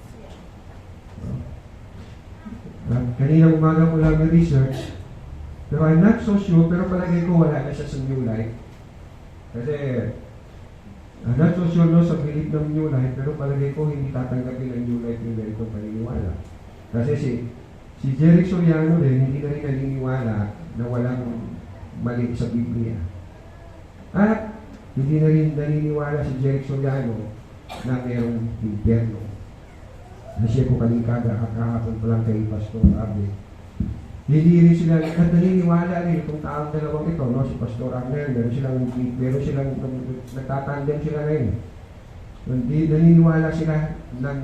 No? Kanina umaga ko lang na-research, pero I'm not so sure, pero palagay ko wala na siya sa New Life. Kasi, I'm not so sure no, sa belief ng New Life, pero palagay ko hindi tatanggapin ng New Life yung ganitong paniniwala. Kasi si Jeric Soriano din, hindi na rin naniniwala na walang mali sa Biblia. At hindi na rin naniniwala si Jeric Soriano na mayroong impyerno. Kasi ko kanina kakahapon pa lang kay Pastor Abel. Hindi rin sila, at naniniwala rin itong taong dalawang ito, no? Si Pastor Abel, meron silang nagtatandem sila ngayon. Naniniwala sila ng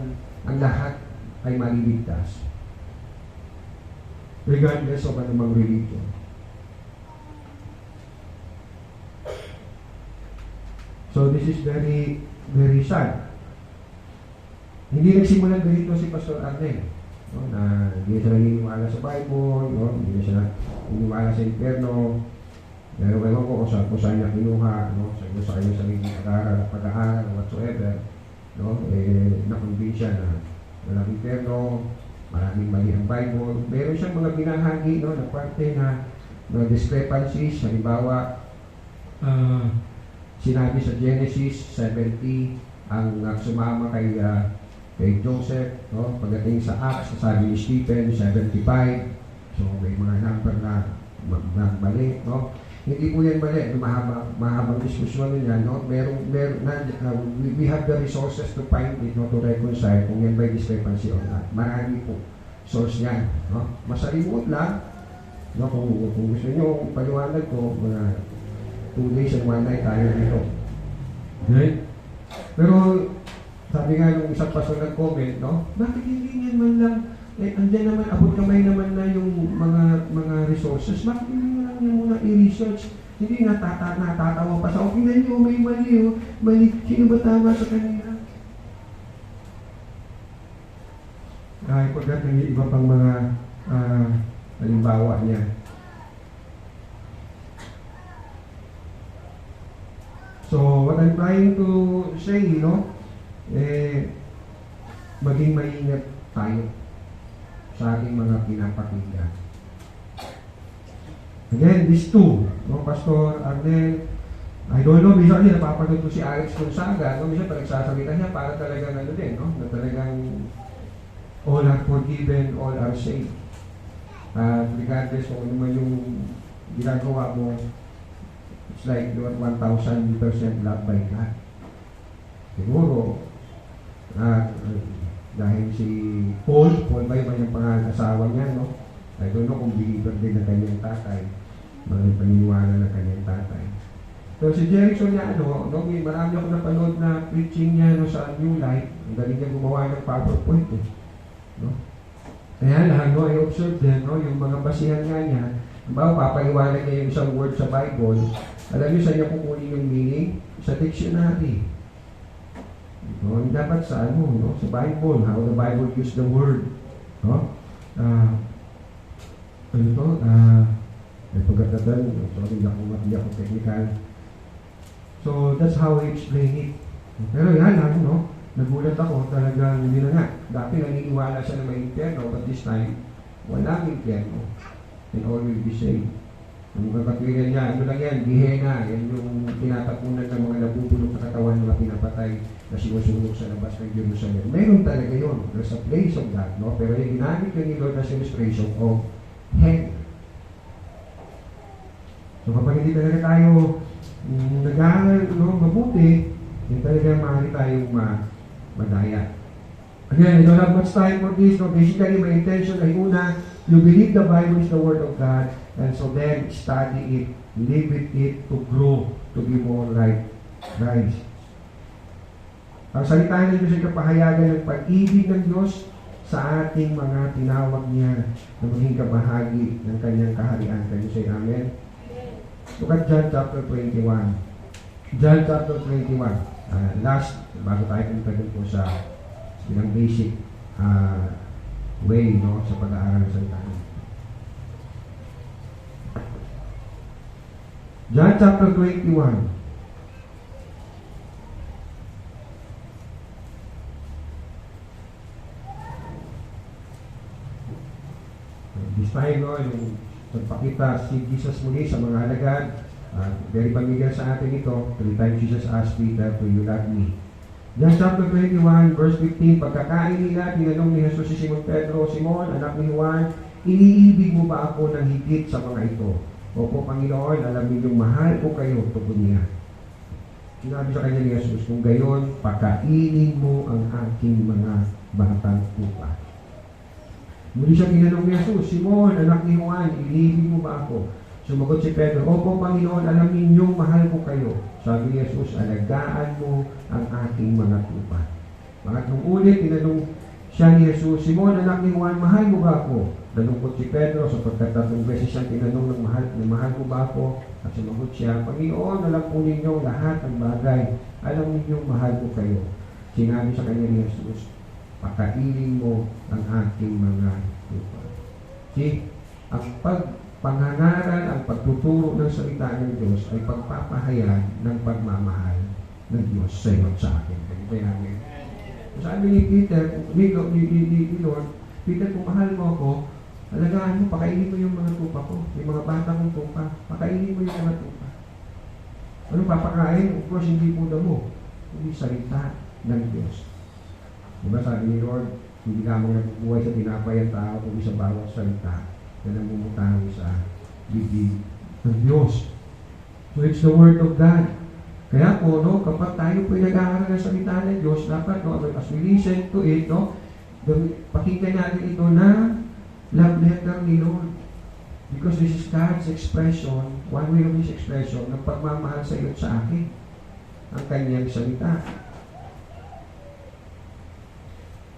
ang lahat ay maliligtas. Regardless of anumang religion. So this is very, very sad. Hindi nagsimulan ganito si Pastor Arnel, no, na hindi siya naniniwala sa Bible, no, hindi siya naniniwala sa impyerno. Pero ewan ko kung saan niya kinuha, no, sa kanyang sariling pag-aaral, whatsoever, no, nakumbin siya na walang impyerno, maraming mali ang Bible. Meron siyang mga binahagi, no, na parte na discrepancies. Halimbawa, sinabi sa Genesis 70 ang sumama kay Joseph, no? Pagdating sa Acts, sabi ni Stephen 75. So may mga number na mali, no? Hindi po yan mali, mahabang diskusyon niya, no? We have the resources to find it, no, to reconcile kung yan by discrepancy or not. Marami po source yan, no? Masalimuot lang, no? Kung gusto niyo paliwanag ko, mga 2 days and 1 night tayo dito. Okay? Pero sabi nga nung isang pastor nag-comment, no? Bakit hindi yan man lang, andyan naman, abot kamay naman na yung mga resources, bakit hindi nyo lang yan muna i-research? Hindi nga natatawa pa sa tingnan nyo, may mali, oh. Mali, sino ba tama sa kanila? Ay, pagkat ng iba pang mga halimbawa niya. So, what I'm trying to say, no? Maging maingat tayo sa ating mga pinapakinggan. Again, these two, no, Pastor Arnel, I don't know, minsan niya napapanood ko si Alex Gonzaga, no, minsan pag nagsasalita niya, para talagang ano din, no, na talagang all are forgiven, all are saved. Regardless kung ano man yung ginagawa mo, it's like you are 1,000% loved by God. Siguro, dahil si Paul ba yung pangalan asawa niya, no? I don't know kung believer din ng kanyang tatay, mga paniniwala ng kanyang tatay. So si Jeric Soriano, no, marami ako napanood na preaching niya, no, sa New Life. Ang galing niya gumawa ng PowerPoint, no? Kaya lang, no, I observed din, no, yung mga basihan nga niya. Papaliwanag niya yung isang word sa Bible. Alam niyo saan niya kukunin yung meaning? Sa dictionary. No, dapat sa ano, no, sa Bible, how the Bible use the word, no? May pagkatatan, so hindi ako technical. So that's how I explain it. Pero yan lang, no, nagulat ako talagang hindi na nga. Dati naniniwala siya na may impyerno, but this time walang impyerno, and all will be saved. Ang mga katwiran niya, ano lang yan, Gehenna, yan yung tinatapunan ng mga nabubulok na katawan ng mga pinapatay na sinusunog sa labas ng Jerusalem. Meron talaga yun. There's a place of that, no? Pero yung ginamit yung ni Lord as illustration of hell. So kapag hindi talaga tayo nag-aaral mabuti, hindi talaga maaari tayong madaya. Again, I don't have much time for this. No? Basically, my intention ay una, you believe the Bible is the Word of God, and so then study it, live with it to grow, to be more like Christ. Ang salita ng Diyos ay kapahayagan ng pag-ibig ng Diyos sa ating mga tinawag niya na maging kabahagi ng kanyang kaharian. Can you say amen? Look at John chapter 21. John chapter 21. Last, bago tayo pumunta dun po sa ilang basic way sa pag-aaral ng salita. John chapter 21. This time, yung nagpakita si Jesus muli sa mga alagad, very familiar sa atin ito. 3 times Jesus asked Peter, "Do you love me?" John chapter 21, verse 15, pagkakain nila, tinanong ni Jesus si Simon Pedro, "Simon, anak ni Juan, iniibig mo ba ako ng higit sa mga ito?" "Opo, Panginoon, alam ninyong mahal ko kayo," tugon niya. Sinabi sa kanya ni Jesus, "Kung gayon, pakainin mo ang aking mga batang tupa." Muli siya tinanong ni Jesus, "Simon, anak ni Juan, iniibig mo ba ako?" Sumagot si Pedro, "Opo, Panginoon, alam ninyong mahal ko kayo." Sabi ni Jesus, "Alagaan mo ang aking mga tupa." Pangatlong ulit, tinanong siya ni Jesus, "Simon, anak ni Juan, mahal mo ba ako?" Nalungkot si Pedro sapagkat 3 beses siyang tinanong ng mahal mo ba ako? At sumagot siya, "Panginoon, alam po ninyong lahat ng bagay. Alam ninyong mahal ko kayo." Sinabi sa kanya ni Jesus, "Pakainin mo ang aking mga tupa." See, ang pagpangangaral, ang pagtuturo ng salita ng Diyos ay pagpapahayag ng pagmamahal ng Diyos sa iyo at sa akin. Ganito namin. Sabi ni Peter, ni Lord, "Peter, kung mahal mo ako, alagaan mo, pakainin mo yung mga tupa ko. Yung mga bata kong tupa, pakainin mo yung mga tupa." Ano papakain? Of course, hindi po damo. Hindi salita ng Diyos. Diba sabi ni Lord, hindi lamang nagbubuhay sa tinapay ang tao, kundi sa bawat salita na namumutawi sa bibig ng Diyos. So it's the Word of God. Kaya po, kapag tayo po nag-aaral ng salita ng Diyos, dapat, as we listen to it, pakinggan natin ito na love letter ni Lord. Because this is God's expression, one way of His expression, ng pagmamahal sa iyo at sa akin, ang kanyang salita.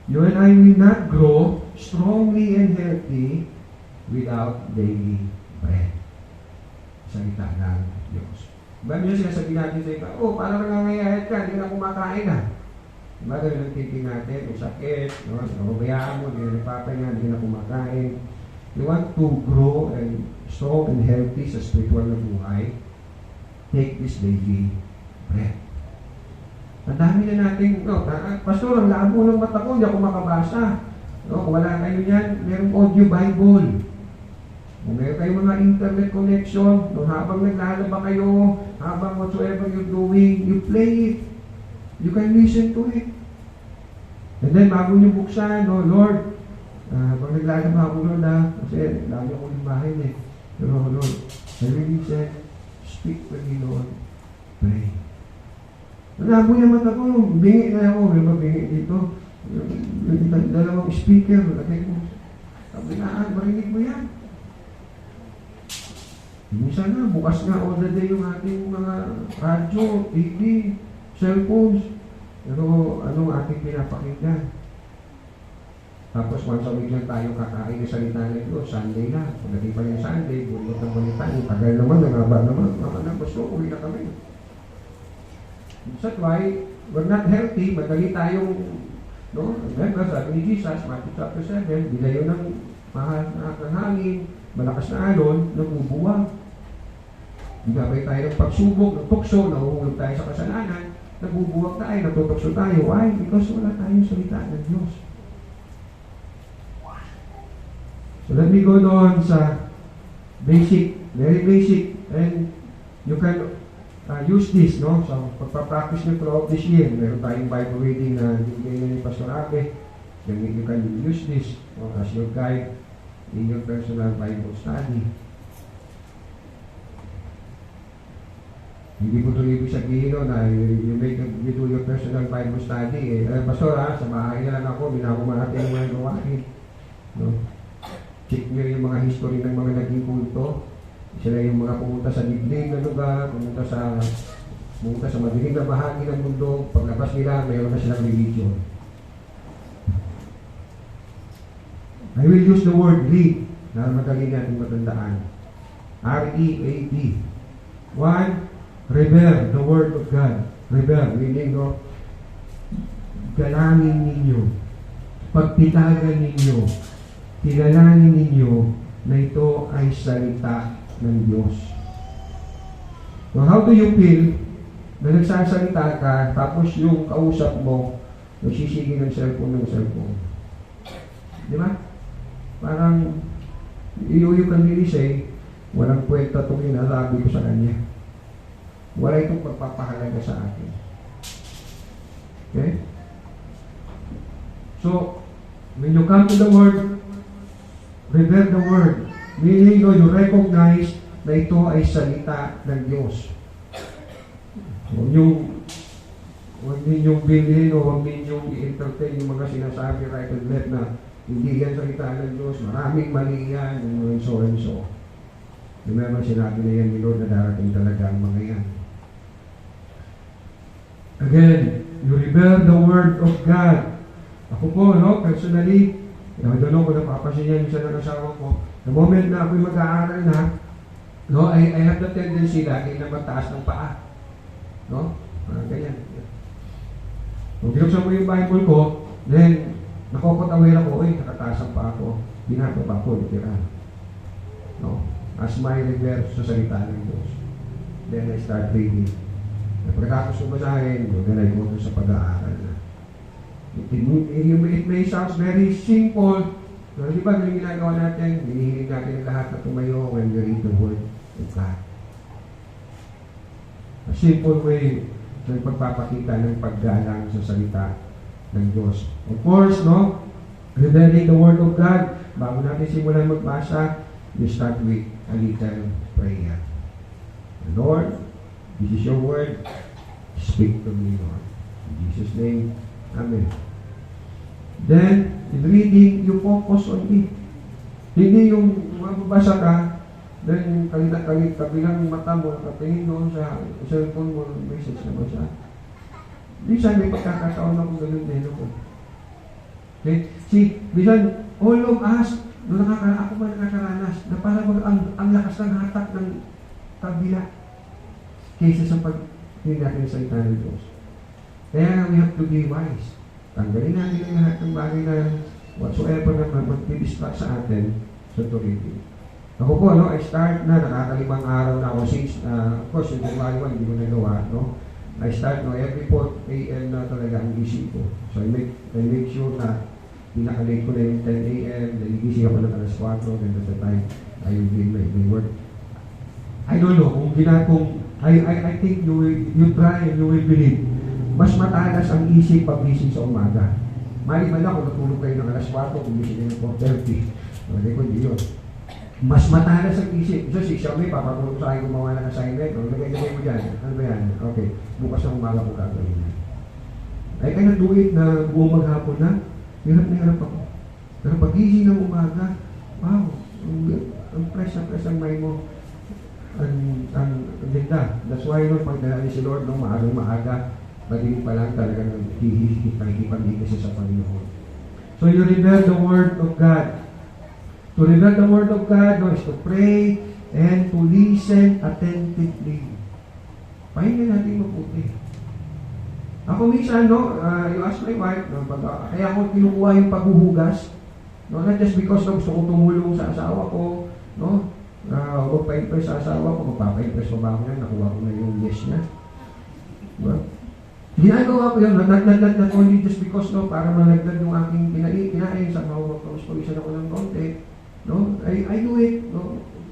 You and I will not grow strongly and healthy without daily bread. Salita ng Diyos. Diba niyo sinasabi natin sa iba, parang nangangayayat ka, hindi ka na kumakain na. Diba ganun ang thinking natin, may sakit, nababayaan mo, hindi na nagpapahinga, hindi na kumakain. You want to grow and strong and healthy sa spiritual na buhay, take this daily bread. Ang dami na natin, Pastor, ang labo ng mata ko, hindi ako makabasa. Kung wala kayo yan, merong audio Bible. Kung meron kayo mga internet connection, habang naglalaba kayo, habang whatsoever you're doing, you play it. You can listen to it. And then, bago nyo buksan, Lord, pag naglalaba ako, Lord, kasi lagi ako limahin Pero, Lord, I really said, speak with me, Lord. Pray. Nalabo yung mata ko, bingi na ako, may mabingi dito. Yung dalawang speaker, lagay ko. Kabilaan, marinig mo yan. Minsan na, bukas nga all the day yung ating mga radyo, TV, cellphones. Pero anong ating pinapakinggan? Tapos once a week lang tayo kakain ng salita ng Diyos, Sunday lang. Pagdating pa yung Sunday, bunot ng balita, yung tagal naman, nangaba naman, mga na, gusto, uwi na kami. That's why we're not healthy, madali tayong, remember, sabi ni Jesus, Matthew chapter 7, bilayo ng mahal na hangin, malakas na alon, nabubuwag. Gabay tayo ng pagsubok, ng tukso, nahuhulog tayo sa kasalanan, nabubuwag tayo, natutokso tayo. Why? Because wala tayong salita ng Diyos. So let me go doon sa basic, very basic, and you can use this, So, pagpa-practice nyo throughout this year, meron tayong Bible reading na bigay ni Pastor Abe. Then you can use this as your guide in your personal Bible study. Hindi po ito ibig sabihin no, na you do your personal Bible study. Pastor sa bahay na lang ako, binabuma natin yung mga gawain. No? Check nyo yung mga history ng mga naging kulto. Sila yung mga pumunta sa dibdib na lugar, pumunta sa madilim na bahagi ng mundo. Paglabas nila, mayroon na silang religion. I will use the word read na madali natin matandaan. R-E-A-D. 1. Revere the word of God. Revere, meaning no, galangin ninyo, pagpitagan ninyo, kilalanin ninyo na ito ay salita ng Diyos. So how do you feel na nagsasalita ka tapos yung kausap mo nagsisigi ng cellphone? Di ba? Parang you can really say walang kwenta itong inasabi ko sa kanya. Wala itong pagpapahalaga sa akin. Okay? So, when you come to the Word, revere the Word. Meaning, you recognize na ito ay salita ng Diyos. Huwag ninyong bilhin o huwag ninyong i-entertain yung mga sinasabi right and left na hindi yan salita ng Diyos, maraming mali yan, and so and so. Remember, sinabi na yan ni Lord na darating talaga ang mga yan. Again, you revere the Word of God. Ako po, personally, I don't know kung napapasin yan isa ng asawa ko, the moment na ako'y mag-aaral na, I have the tendency lagi na mataas ng paa. Ganyan. Kung binuksan mo yung Bible ko, then, nakokot-aware ako, nakataas ang paa ko, binababa ko, literal. As my revere sa salita ng Diyos. Then I start reading. Pagkatapos ko basahin, then I go sa pag-aaral na. It may sound very simple, pero di ba yung ginagawa natin, hinihiling natin lahat na tumayo when we read the Word of God. A simple way na pagpapakita ng paggalang sa salita ng Diyos. Of course, revering the Word of God, bago natin simulan magbasa, you start with a little prayer. Lord, this is your word. Speak to me, Lord. In Jesus' name, Amen. Then, in reading, you focus on it. Hindi yung mababasa ka, then kalit-kalit, kabilang mata mo, nakatingin doon sa cellphone mo, message naman siya. Minsan may pagkakataon ako ganun din ako. Okay? See, minsan, all of us, ako ba nakakaranas, na parang ang lakas ng hatak ng kabila kaysa sa pag-hindi natin sa salita ng Diyos. Kaya we have to be wise. Tanggalin natin ang lahat ng bagay na whatsoever na mag-distract sa atin sa reading. Ako po, I start na, nakakalimang araw na ako since, of course, yung July 1, hindi ko nagawa, I start, every 4 a.m. na talaga ang isip ko. So, I make sure na pinaka-late ko na yung 10 a.m., then igising ako ng alas 4, then at the time, I will be in my work. I don't know, I think you try and you will believe. Mas matalas ang isip pag-gising sa umaga. Maliban lang kung natulog kayo ng alas 4, kung gising kayo ng 4:30. Hindi ko, hindi yun. Mas matalas ang isip. So, si Xiaomi, papatulog sa akin gumawa ng assignment. Lagay mo dyan. Ano ba yan? Okay. Bukas ng umaga ko gagawin yan. I cannot do it na buong maghapon na. Hirap na hirap ako. Pero pag-gising ng umaga, wow, ang fresh ang mind mo. Ang ganda. That's why, pagdala ni si Lord, maaga, madilim pa lang talaga nakikipag-igis sa Panginoon. So, you revere the Word of God. To revere the Word of God is to pray and to listen attentively. Pakinggan natin mabuti. Ako minsan, you ask my wife, kaya ako kinukuha yung paghuhugas, not just because gusto ko tumulong sa asawa ko, magpa-impress sa asawa ko, magpapa-impress pa ba ako na, nakuha ko na yung yes niya. Diba? Ginagawa ko yun, not only just because, para malagdag yung aking kinain, sa mawag-pawisan ako ng konti, I do it,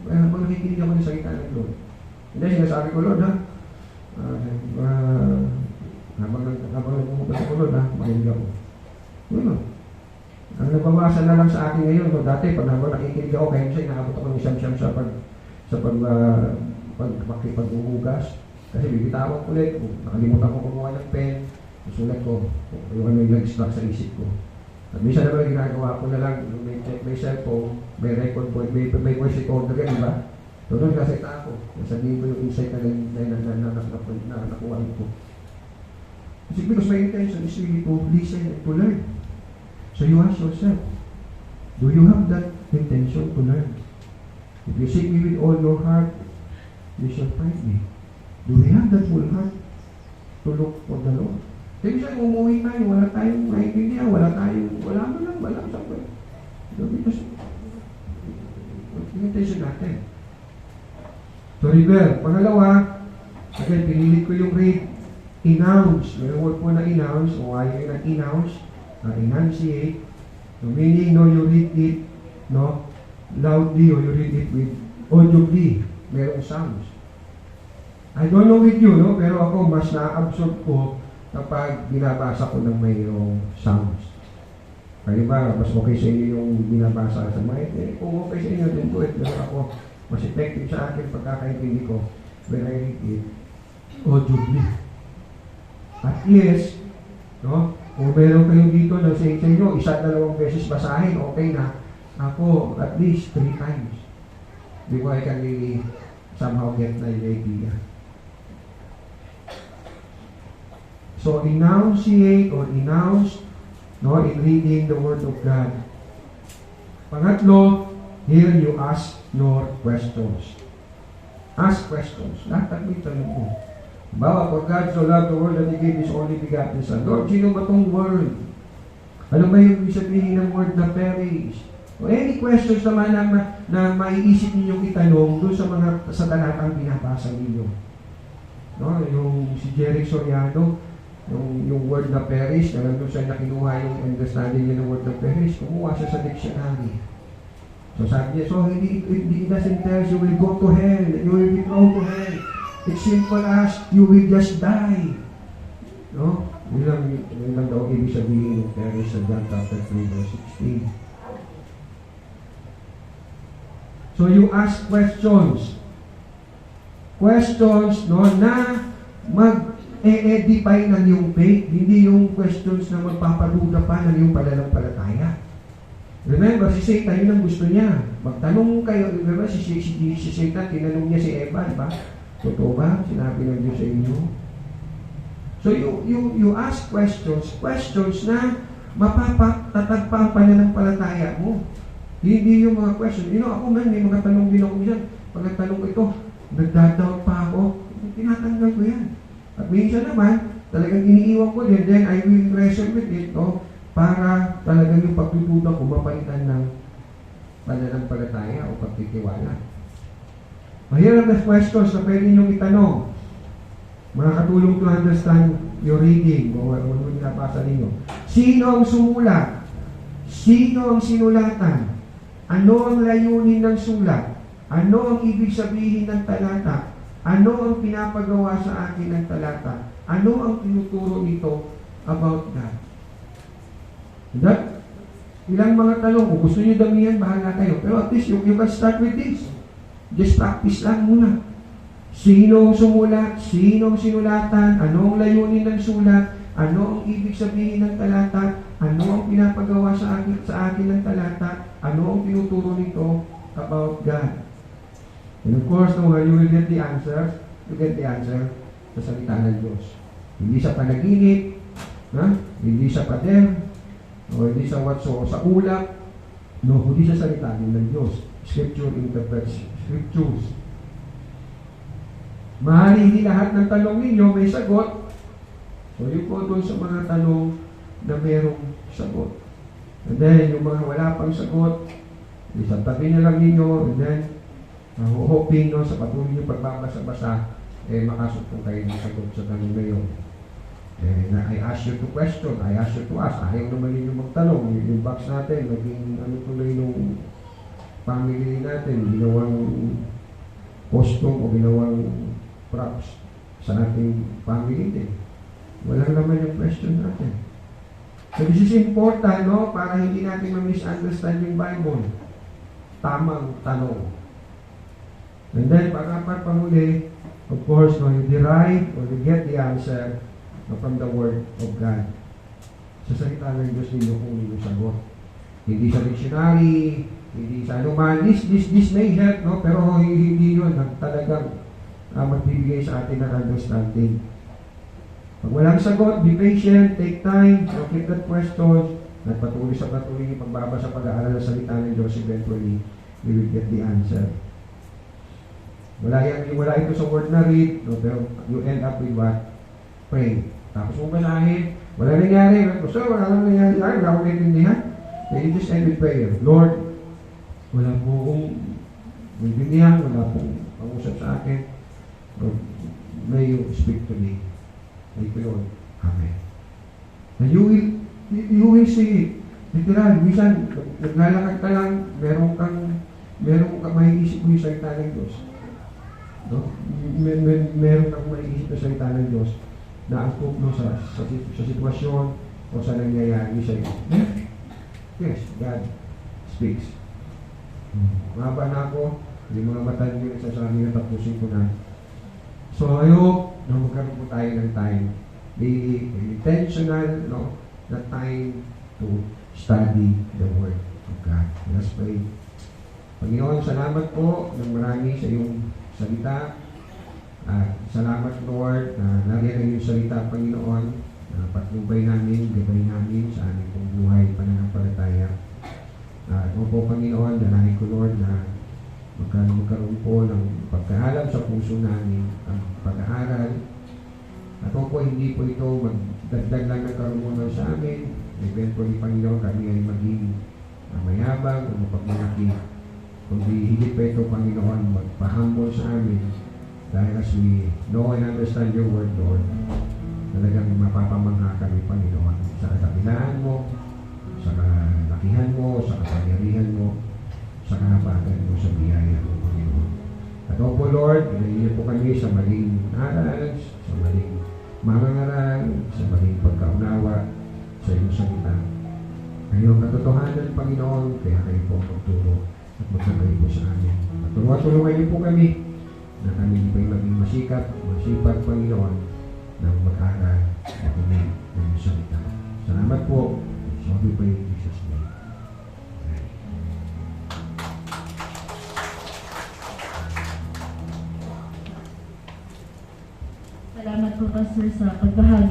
habang nakikinig ako ng salita ng Lord. Hindi, sinasabi ko, Lord, habang nagpupunta ako, Lord, makinig ako. Ang nabawasan na lang sa akin ngayon, dati, pag nakikinig ako, kaya siya, inaabot ako ng siyam-siyam sa pag-uhugas. Kasi bibitawan ko ulit, nakalimutan ko kumuha ng pen, susulat ko, yung ano yung nag-struck sa isip ko. At minsan naman ginagawa ko na lang, may check, may cellphone, may record point, may voice recorder yan, di ba? So doon kaseta ako, nasabihin ko yung insight na nakuha ko. Kasi because my intention is really to listen and to learn. So you ask yourself, do you have that intention to learn? If you seek me with all your heart, you shall find me. Do we have that full heart to look for the Lord? Kaya minsan umuwi tayo, wala tayong maintindihan, wala sa kwento. Because, intention natin. So, River, pangalawa, again, pinilit ko yung read, announce. May word po na announce, o ayaw yung nag-announce, enunciate. So, meaning, no, you read it, no, loudly, or you read it with audibly. Merong sounds. I don't know with you, no, pero ako, mas na-absorb ko kapag binabasa ko ng mayroong sounds. Kaya ba, mas okay sa inyo yung binabasa sa mic? Kung okay sa inyo, din ko it. Pero ako, mas effective sa akin pagkakaintindi ko when I read it audibly. At least, no, kung meron kayo dito na sa inyo, 1-2 beses basahin, okay na. Ako, at least 3 times. Before I can really somehow get the idea. So, enunciate or announce, no, in reading the Word of God. Pangatlo, here you ask your questions. Ask questions. Lahat may tanong mo. Bawa, for God so loved the world that He gave His only begotten Son. Lord, sino ba itong word? Ano ba yung sabihin ng word na perish? O any questions naman na maiisip ninyong itanong doon sa talatang binabasa ninyo. No, yung si Jeric Soriano, yung word na perish, na doon siya nakinuha yung understanding niya ng word na perish, kumuha siya sa dictionary. So sabi niya, so it doesn't tell you will go to hell, you will be thrown to hell. It's simple as you will just die. No? Yun lang daw ibig sabihin ng perish sa John chapter 3 verse 16. So you ask questions. Questions, no, na mag-edify ng iyong faith, hindi yung questions na magpapaduda pa ng iyong pananampalataya. Remember, si Satan, yun ang gusto niya. Magtanong kayo, remember, si Satan, tinanong niya si Eva, diba? Totoo ba? Sinabi ng Diyos sa inyo. So you ask questions na mapapatatag pa ang pananampalataya mo. Hindi yung mga question. Ako man, may mga tanong din ako dyan. Pagkatanong ko ito, nagdadoubt pa ako. Tinatanggal ko yan. At minsan naman, talagang iniiwan ko din, then I will wrestle with it, no? Para talagang yung pagtutunan ko mapalitan ng pananampalataya o pagtitiwala. Here are the questions na pwede niyong itanong. Makakatulong to understand your reading o ano binabasa ninyo. Sino ang sumulat? Sino ang sinulatan? Ano ang layunin ng sulat? Ano ang ibig sabihin ng talata? Ano ang pinapagawa sa akin ng talata? Ano ang tinuturo nito about God? That, ilang mga tanong, kung gusto nyo damihan, bahala kayo. Pero at least, you can start with this. Just practice lang muna. Sino ang sumulat? Sino ang sinulatan? Ano ang layunin ng sulat? Ano ang ibig sabihin ng talata? Ano ang pinapagawa sa akin ng talata? Ano ang tinuturo nito about God? And of course, when you will get the answer, you get the answer sa salita ng Diyos. Hindi sa panaginip, hindi sa pader, o hindi sa sa ulap, no, hindi sa salita ng Diyos. Scripture interprets Scriptures. Mahali hindi lahat ng tanong ninyo may sagot. So yung po doon sa mga tanong na merong sagot. And then, yung mga wala pang sagot, isang tabi na lang ninyo, and then, hoping no, sa patuloy nyo pagbabasa-basa, makasutong kayo ng sagot sa tanong na yun. And I ask you to question, I ask you to ask. Ayaw naman ninyo magtanong. Yung box natin, naging tuloy nung family natin, ginawang costume o ginawang props sa ating family din. Walang naman yung question natin. So this is important, no? Para hindi natin ma-misunderstand yung Bible. Tamang tanong. And then, pang-apat, pang-uli, of course, no, you derive or you get the answer no, from the Word of God. Sa salita ng Diyos ninyo kung ninyo sagot. Hindi sa dictionary, hindi sa anuman. This may help, no? Pero hindi yun ang talagang magbibigay sa atin ng understanding. Pag walang sagot, be patient, take time, keep that question, at patuloy sa patuloy yung pagbabasa, pag-aaral ng salita ng Diyos, eventually, we will get the answer. Wala ito sa word na read, no? Pero you end up with what? Pray. Tapos mong balahin, wala nangyari. So, wala nang nangyari. Wala akong naiintindihan. Then you just end with prayer. Lord, wala po akong naiintindihan, wala pong pangusap sa akin. Lord, may you speak to me. Thank you, Lord. Amen. And you will see it. Literal, minsan, naglalakad ka lang, meron kang may isip mo yung salita ng Diyos. No? Meron kang may isip na salita ng Diyos na angkop mo sa sitwasyon o sa nangyayari sa iyo. Yes, God speaks. Mahaba na ako, yung mga mata niyo nagsasabi na tapusin ko na. So, ayok na magkaroon po tayo ng time. Be intentional, no? Na time to study the Word of God. Let's pray. Panginoon, salamat po ng marami sa iyong salita. At salamat, Lord, na nariyan yung salita, Panginoon, na patnubay namin, gabay namin sa aming pong buhay, pananampalataya. At po, Panginoon, danahin ko, Lord, na magkaroon po ng pagkaalam sa puso namin, ang pag-aaral. At po, hindi po ito magdagdag lang ng karunungan sa amin. Eventually, Panginoon, kami ay maging mayabang o mapagmalaki. Kundi higit pa ito, Panginoon, magpahambol sa amin. Dahil as we know and understand your word, Lord, talagang mapapamangha kami, Panginoon, sa katabilaan mo, sa kalakihan mo, sa kapangyarihan mo, sa kahabagan mo, sa biyaya mo, Panginoon. At po, Lord, inayin po kami sa maling aral, sa maling mangangaral, sa maling pagkaunawa sa iyong salita. Ngayong katotohanan, Panginoon, kaya kayo po magturo at magkakayo po sa amin. At tulungan niyo po kami na kami pa'y maging masipag, Panginoon, na mag-aral at mag-unig ng iyong salita. Salamat po. Sabi po in Jesus' name. Amen. Salamat po, Pastor, sa pagbahagi